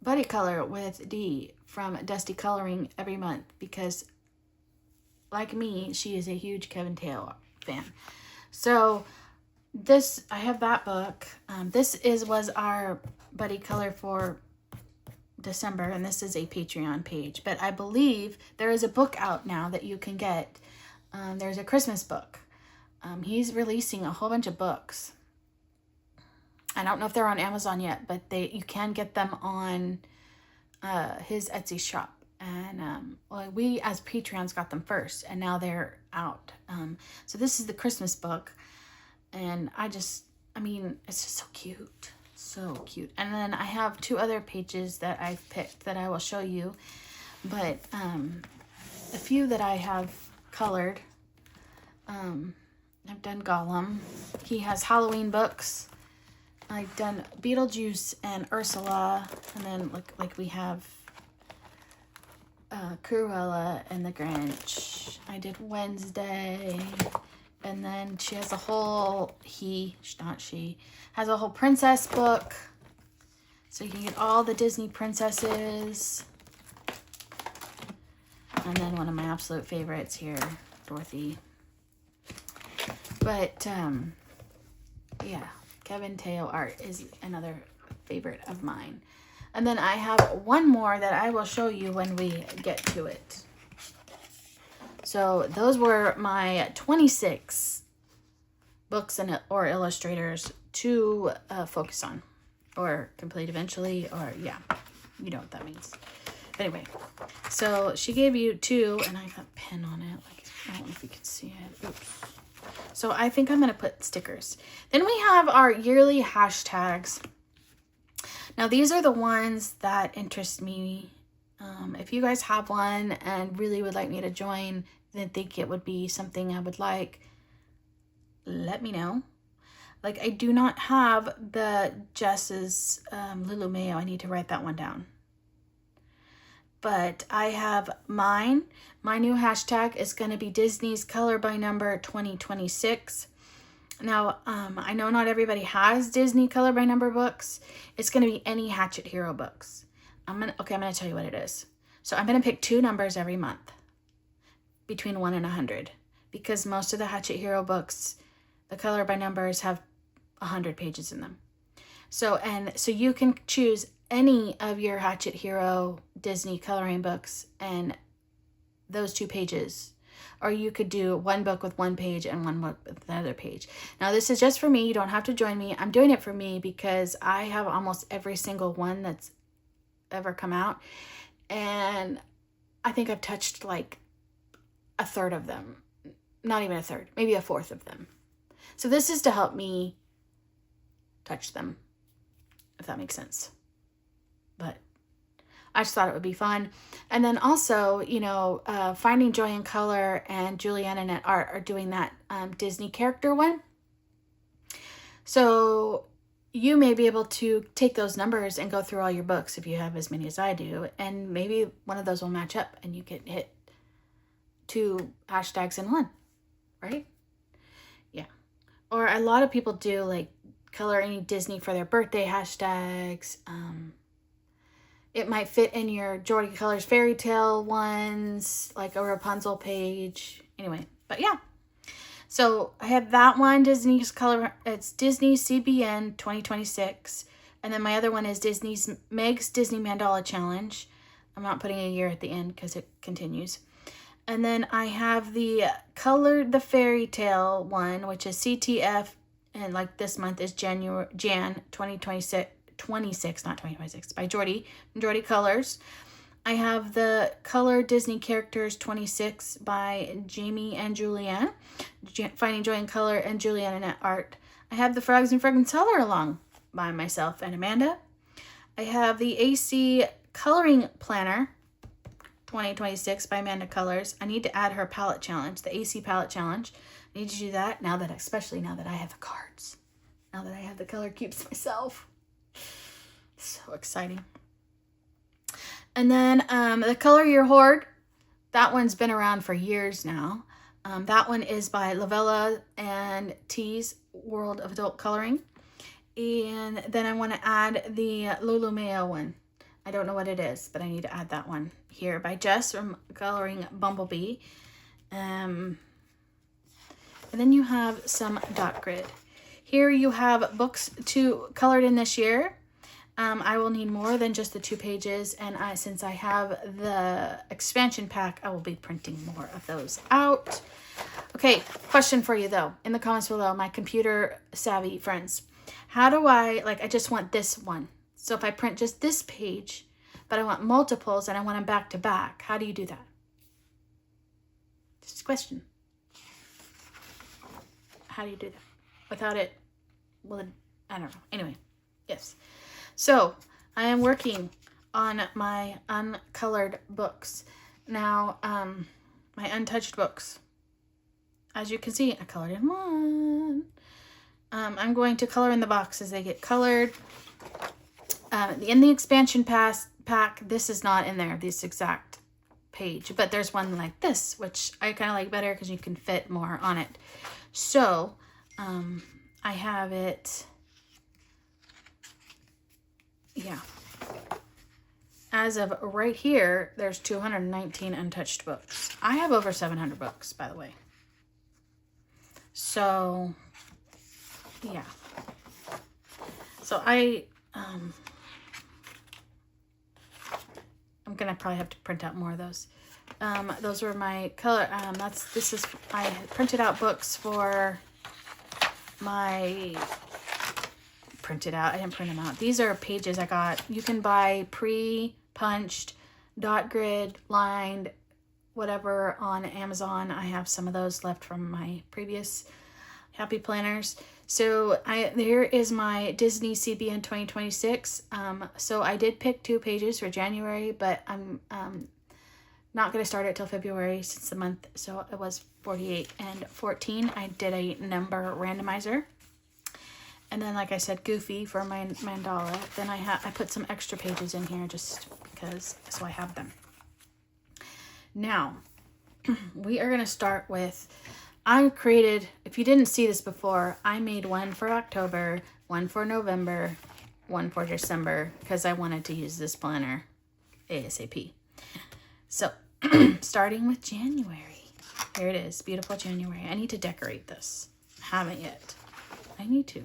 buddy color with Dee from Dusty Coloring every month because, like me, she is a huge Kevin Taylor fan. So this, I have that book. This was our buddy color for December, and this is a Patreon page. But I believe there is a book out now that you can get. There's a Christmas book. He's releasing a whole bunch of books. I don't know if they're on Amazon yet, but you can get them on his Etsy shop. And well, we as Patreons got them first, and now they're out. So this is the Christmas book, and I mean, it's just so cute. So cute. And then I have 2 other pages that I've picked that I will show you. But a few that I have colored. I've done Gollum. He has Halloween books. I've done Beetlejuice and Ursula. And then like we have Cruella and the Grinch. I did Wednesday. And then she has a whole, has a whole princess book. So you can get all the Disney princesses. And then one of my absolute favorites here, Dorothy. But, yeah, Kevin Teo art is another favorite of mine. And then I have one more that I will show you when we get to it. So those were my 26 books or illustrators to focus on or complete eventually, or yeah, you know what that means. But anyway, so she gave you 2, and I got a pen on it. Like, I don't know if you can see it. Oops. So I think I'm going to put stickers. Then we have our yearly hashtags. Now these are the ones that interest me. If you guys have one and really would like me to join, then think it would be something I would like, let me know. Like, I do not have the Jess's Lulu Mayo. I need to write that one down. But I have mine. My new hashtag is going to be Disney's Color by Number 2026. Now, I know not everybody has Disney Color by Number books. It's going to be any Hatchet Hero books. I'm going to tell you what it is. So I'm going to pick 2 numbers every month between 1 and 100, because most of the Hatchet Hero books, the Color by Numbers, have 100 pages in them. So you can choose any of your Hatchet Hero Disney coloring books and those 2 pages, or you could do one book with 1 page and one book with another page. Now this is just for me. You don't have to join me. I'm doing it for me because I have almost every single one that's ever come out, and I think I've touched like a third of them. Not even a third, maybe a fourth of them. So this is to help me touch them, if that makes sense. But I just thought it would be fun. And then also, you know, Finding Joy in Color and Julianne Annette Art are doing that Disney character one. So you may be able to take those numbers and go through all your books if you have as many as I do. And maybe one of those will match up and you can hit 2 hashtags in one, right? Yeah. Or a lot of people do like coloring Disney for their birthday hashtags. It might fit in your Geordie Colors fairy tale ones, like a Rapunzel page. Anyway, but yeah. So I have that one, Disney's Color. It's Disney CBN 2026. And then my other one is Meg's Disney Mandala Challenge. I'm not putting a year at the end because it continues. And then I have the Colored the Fairy Tale one, which is CTF. And like this month is Jan 2026. 26, not 2026, by Geordie Colors. I have the Color Disney Characters 26 by Jamie and Julianne, Finding Joy in Color and Julianne Annette Art. I have the Frogs and Fragrance Color Along by myself and Amanda. I have the AC Coloring Planner 2026 by Amanda Colors. I need to add her palette challenge, the AC palette challenge. I need to do that especially now that I have the cards. Now that I have the color cubes myself. So exciting. And then the Color Your Hoard, that one's been around for years now. That one is by Lavella and T's World of Adult Coloring. And then I want to add the Lulu Mayo one. I don't know what it is, but I need to add that one here by Jess from Coloring Bumblebee. And then you have some dot grid. Here you have books colored in this year. I will need more than just the 2 pages, and since I have the expansion pack, I will be printing more of those out. Okay, question for you though, in the comments below, my computer savvy friends. How do I just want this one. So if I print just this page, but I want multiples and I want them back to back, how do you do that? Just a question. How do you do that? Without it, well, I don't know. Anyway, yes. So I am working on my uncolored books. Now, my untouched books. As you can see, I colored in one. I'm going to color in the box as they get colored. In the expansion pack, this is not in there, this exact page. But there's one like this, which I kind of like better because you can fit more on it. So, I have it... Yeah. As of right here, there's 219 untouched books. I have over 700 books, by the way. So, yeah. So I'm gonna probably have to print out more of those. Those were my color. I printed out books for my... Printed out. I didn't print them out. These are pages I got. You can buy pre-punched, dot grid, lined, whatever on Amazon. I have some of those left from my previous Happy Planners. So here is my Disney CBN 2026. So I did pick 2 pages for January, but I'm not going to start it till February since the month. So it was 48 and 14. I did a number randomizer. And then, like I said, Goofy for my mandala. Then I put some extra pages in here just because, so I have them. Now, we are going to start with, I created, if you didn't see this before, I made one for October, one for November, one for December, because I wanted to use this planner ASAP. So, starting with January. Here it is, beautiful January. I need to decorate this. Haven't yet. I need to.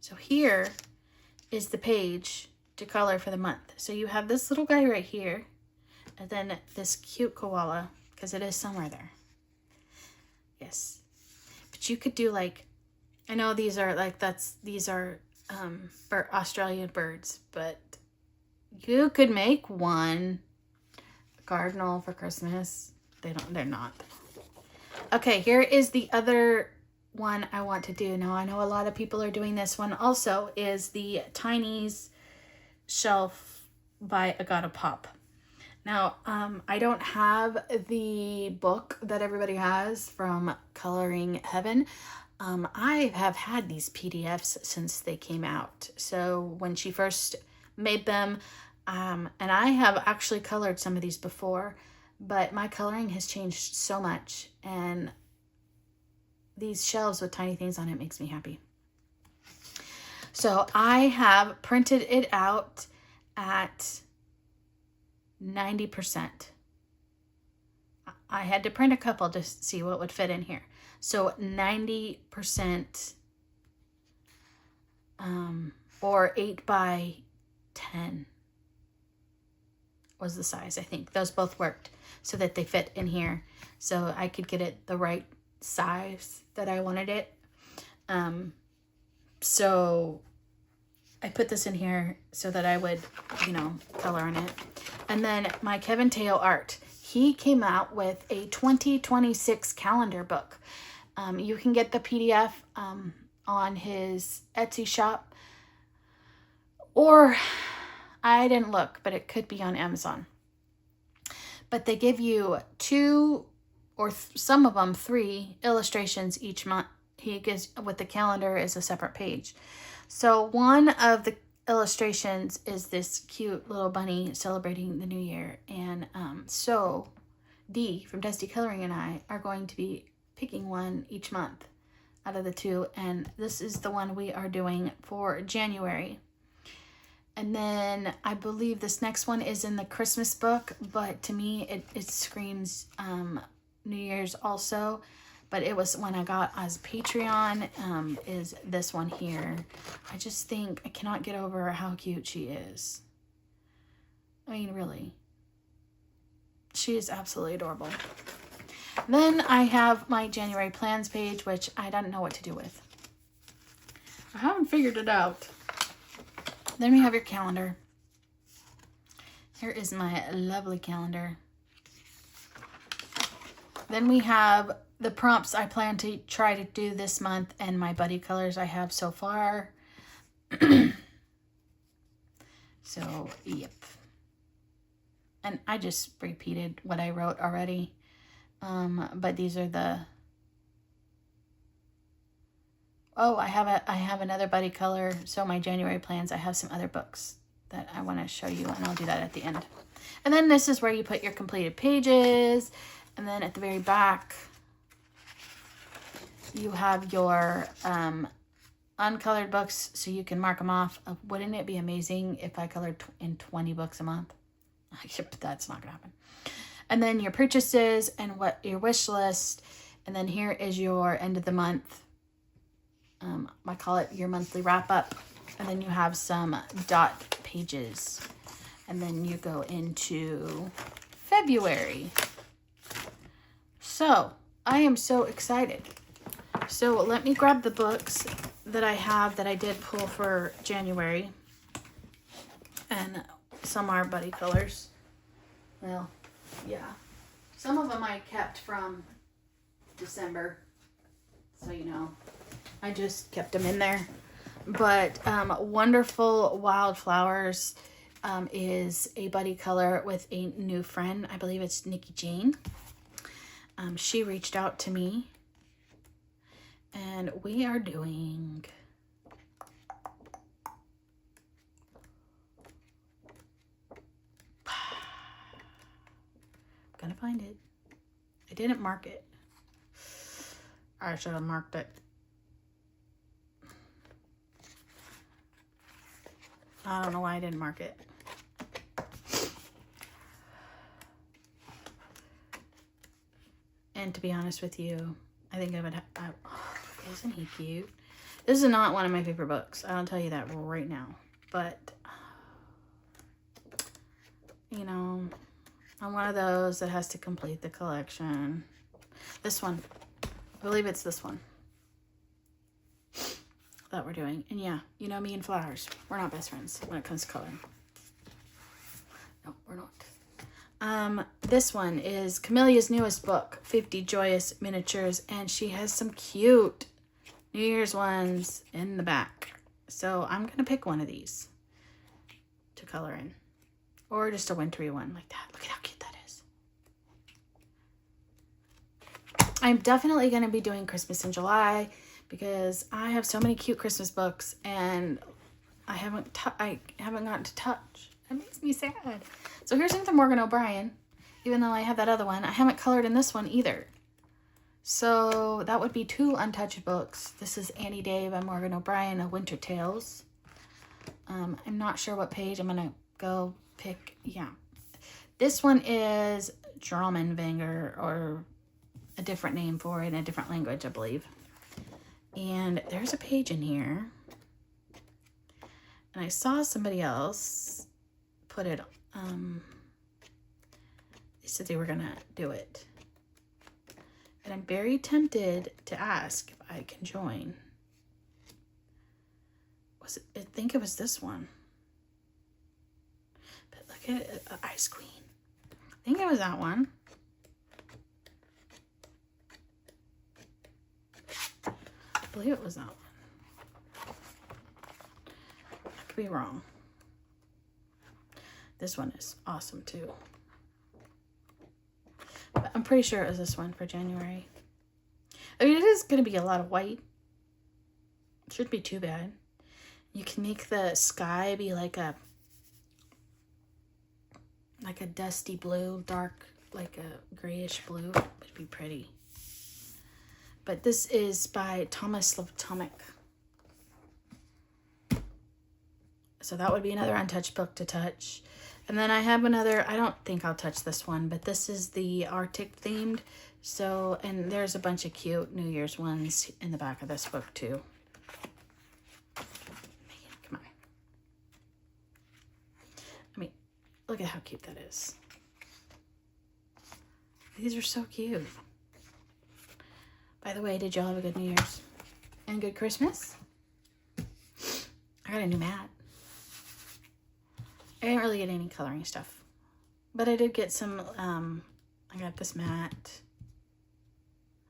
So here is the page to color for the month. So you have this little guy right here, and then this cute koala, because it is somewhere there. Yes. But you could do like, I know these are like, these are Australian birds, but you could make one cardinal for Christmas. They're not. Okay, here is the other one I want to do. Now I know a lot of people are doing this one also, is the Tiny's Shelf by Agata Pop. Now I don't have the book that everybody has from Coloring Heaven. I have had these PDFs since they came out. So when she first made them, and I have actually colored some of these before, but my coloring has changed so much, and these shelves with tiny things on it makes me happy. So I have printed it out at 90%. I had to print a couple to see what would fit in here. So 90% or 8 by 10 was the size, I think. Those both worked so that they fit in here. So I could get it the right size that I wanted it. So I put this in here so that I would, color on it. And then my Kevin Teo art, he came out with a 2026 calendar book. You can get the PDF on his Etsy shop, or I didn't look, but it could be on Amazon. But they give you 2 or some of them 3 illustrations each month. He gives, with the calendar is a separate page. So one of the illustrations is this cute little bunny celebrating the new year. And so Dee from Dusty Coloring and I are going to be picking one each month out of the two, and this is the one we are doing for January. And then I believe this next one is in the Christmas book, but to me it screams New Year's also. But it was when I got as Patreon, is this one here. I just think I cannot get over how cute she is. I mean, really. She is absolutely adorable. Then I have my January plans page, which I don't know what to do with. I haven't figured it out. Then we have your calendar. Here is my lovely calendar. Then we have the prompts I plan to try to do this month and my buddy colors I have so far. So, yep. And I just repeated what I wrote already. But these are the... Oh, I have another buddy color. So my January plans, I have some other books that I want to show you, and I'll do that at the end. And then this is where you put your completed pages. And then at the very back, you have your uncolored books, so you can mark them off. Wouldn't it be amazing if I colored in 20 books a month? That's not gonna happen. And then your purchases and what your wish list. And then here is your end of the month. I call it your monthly wrap up. And then you have some dot pages. And then you go into February. So I am so excited. So let me grab the books that I have that I did pull for January. And some are buddy colors. Well, yeah. Some of them I kept from December. So, you know, I just kept them in there. But Wonderful Wildflowers is a buddy color with a new friend. I believe it's Nikki Jane. She reached out to me. And we are doing... Gonna find it. I didn't mark it. I should have marked it. I don't know why I didn't mark it. And to be honest with you, I think I would have... isn't he cute? This is not one of my favorite books. I'll tell you that right now. But, you know, I'm one of those that has to complete the collection. This one. I believe it's this one that we're doing. And yeah, you know me and flowers. We're not best friends when it comes to coloring. No, we're not. This one is Camelia's newest book, 50 Joyous Miniatures. And she has some cute New Year's ones in the back. So I'm going to pick one of these to color in. Or just a wintry one like that. Look at how cute that is. I'm definitely going to be doing Christmas in July because I have so many cute Christmas books and I haven't gotten to touch. That makes me sad. So here's something Morgan O'Brien. Even though I have that other one, I haven't colored in this one either. So that would be 2 untouched books. This is Annie Day by Morgan O'Brien, A Winter Tales. I'm not sure what page I'm going to go pick. Yeah. This one is Dramenvanger, or a different name for it in a different language, I believe. And there's a page in here. And I saw somebody else put it, they said they were going to do it. And I'm very tempted to ask if I can join. Was it, I think it was this one. But look at it, Ice Queen. I think it was that one. I believe it was that one. I could be wrong. This one is awesome too. But I'm pretty sure it was this one for January. I mean, it is going to be a lot of white. It shouldn't be too bad. You can make the sky be like a dusty blue, dark like a grayish blue. It'd be pretty. But this is by Thomas Levtomic. So that would be another untouched book to touch. And then I have another, I don't think I'll touch this one, but this is the Arctic themed. So, and there's a bunch of cute New Year's ones in the back of this book too. Come on. I mean, look at how cute that is. These are so cute. By the way, did y'all have a good New Year's? And good Christmas? I got a new mat. I didn't really get any coloring stuff. But I did get some, I got this mat.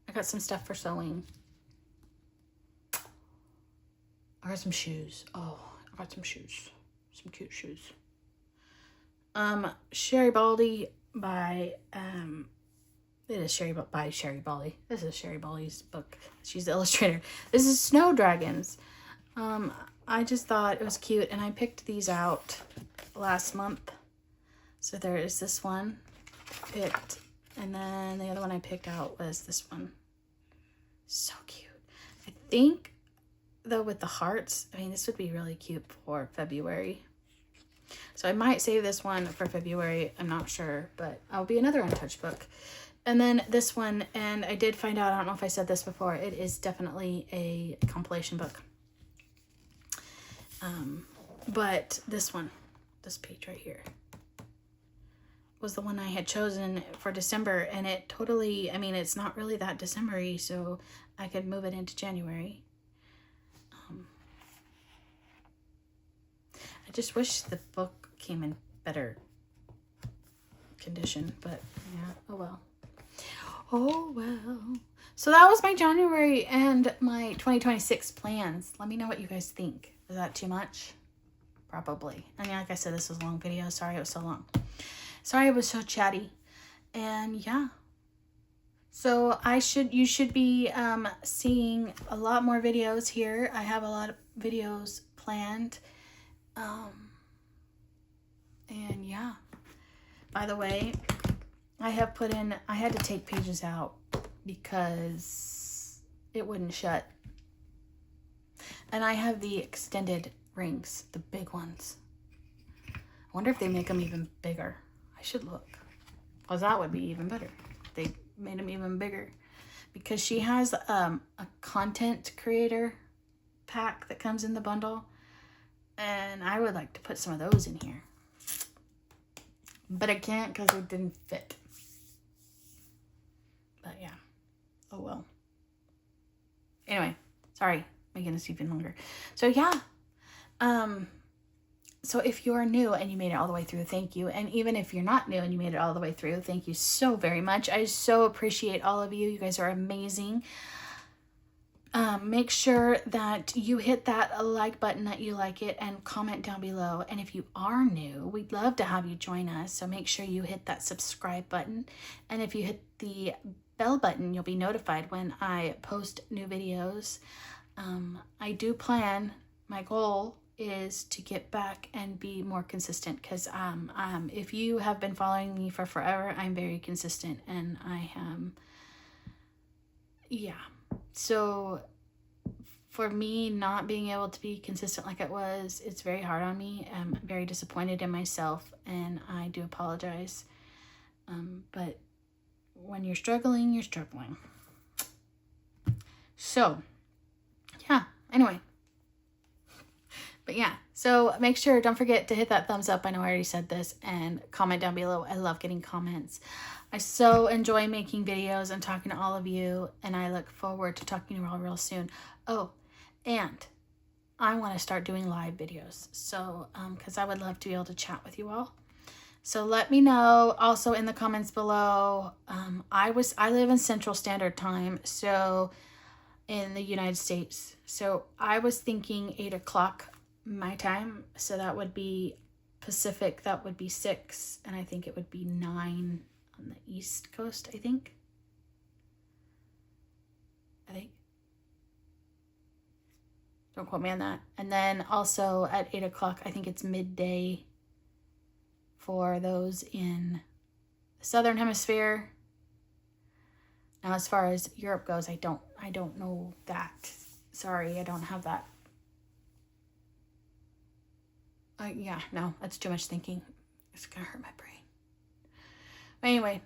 I got some stuff for sewing. I got some shoes. Oh, I got some shoes. Some cute shoes. Sherry Baldy by, it is by Sherry Baldy. This is Sherry Baldy's book. She's the illustrator. This is Snow Dragons. I just thought it was cute, and I picked these out last month. So there is this one picked, and then the other one I picked out was this one. So cute. I think, though, with the hearts, I mean, this would be really cute for February. So I might save this one for February. I'm not sure, but I'll be another untouched book. And then this one, and I did find out, I don't know if I said this before, it is definitely a compilation book. But this one, this page right here, was the one I had chosen for December, and it totally, I mean, it's not really that December-y, so I could move it into January. I just wish the book came in better condition, but yeah, oh well. Oh well. So that was my January and my 2026 plans. Let me know what you guys think. Is that too much? Probably. I mean, like I said, this was a long video. Sorry it was so long. Sorry it was so chatty. And yeah. So you should be seeing a lot more videos here. I have a lot of videos planned. And yeah. By the way, I had to take pages out because it wouldn't shut. And I have the extended rings, the big ones. I wonder if they make them even bigger. I should look. Because that would be even better. They made them even bigger. Because she has a content creator pack that comes in the bundle. And I would like to put some of those in here. But I can't because it didn't fit. But yeah. Oh well. Anyway, sorry. Making this even longer. So yeah. So if you're new and you made it all the way through, thank you. And even if you're not new and you made it all the way through, thank you so very much. I so appreciate all of you. You guys are amazing. Make sure that you hit that like button that you like it and comment down below. And if you are new, we'd love to have you join us. So make sure you hit that subscribe button. And if you hit the bell button, you'll be notified when I post new videos. I do plan, my goal is to get back and be more consistent because if you have been following me for forever, I'm very consistent and I am, yeah. So for me not being able to be consistent like it was, it's very hard on me. I'm very disappointed in myself and I do apologize. But when you're struggling, you're struggling. So yeah, anyway. But yeah, so make sure, don't forget to hit that thumbs up. I know I already said this, and comment down below. I love getting comments. I so enjoy making videos and talking to all of you, and I look forward to talking to you all real soon. Oh, and I want to start doing live videos. So, because I would love to be able to chat with you all. So let me know also in the comments below. I live in Central Standard Time, so in the United States. So I was thinking 8 o'clock my time. So that would be Pacific. That would be 6. And I think it would be 9 on the East Coast, I think. Don't quote me on that. And then also at 8 o'clock, I think it's midday for those in Southern Hemisphere. Now, as far as Europe goes, I don't know that. Sorry, I don't have that. Yeah, no, that's too much thinking. It's gonna hurt my brain. But anyway,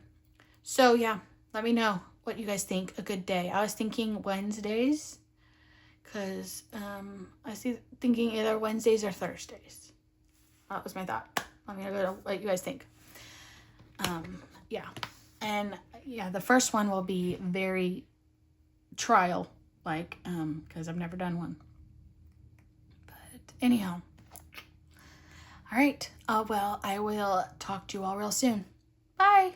so yeah, let me know what you guys think a good day. I was thinking Wednesdays, because I was thinking either Wednesdays or Thursdays. That was my thought. Let me know what you guys think. Yeah, and yeah, the first one will be very trial, like, because I've never done one. But anyhow, all right. Well, I will talk to you all real soon. Bye.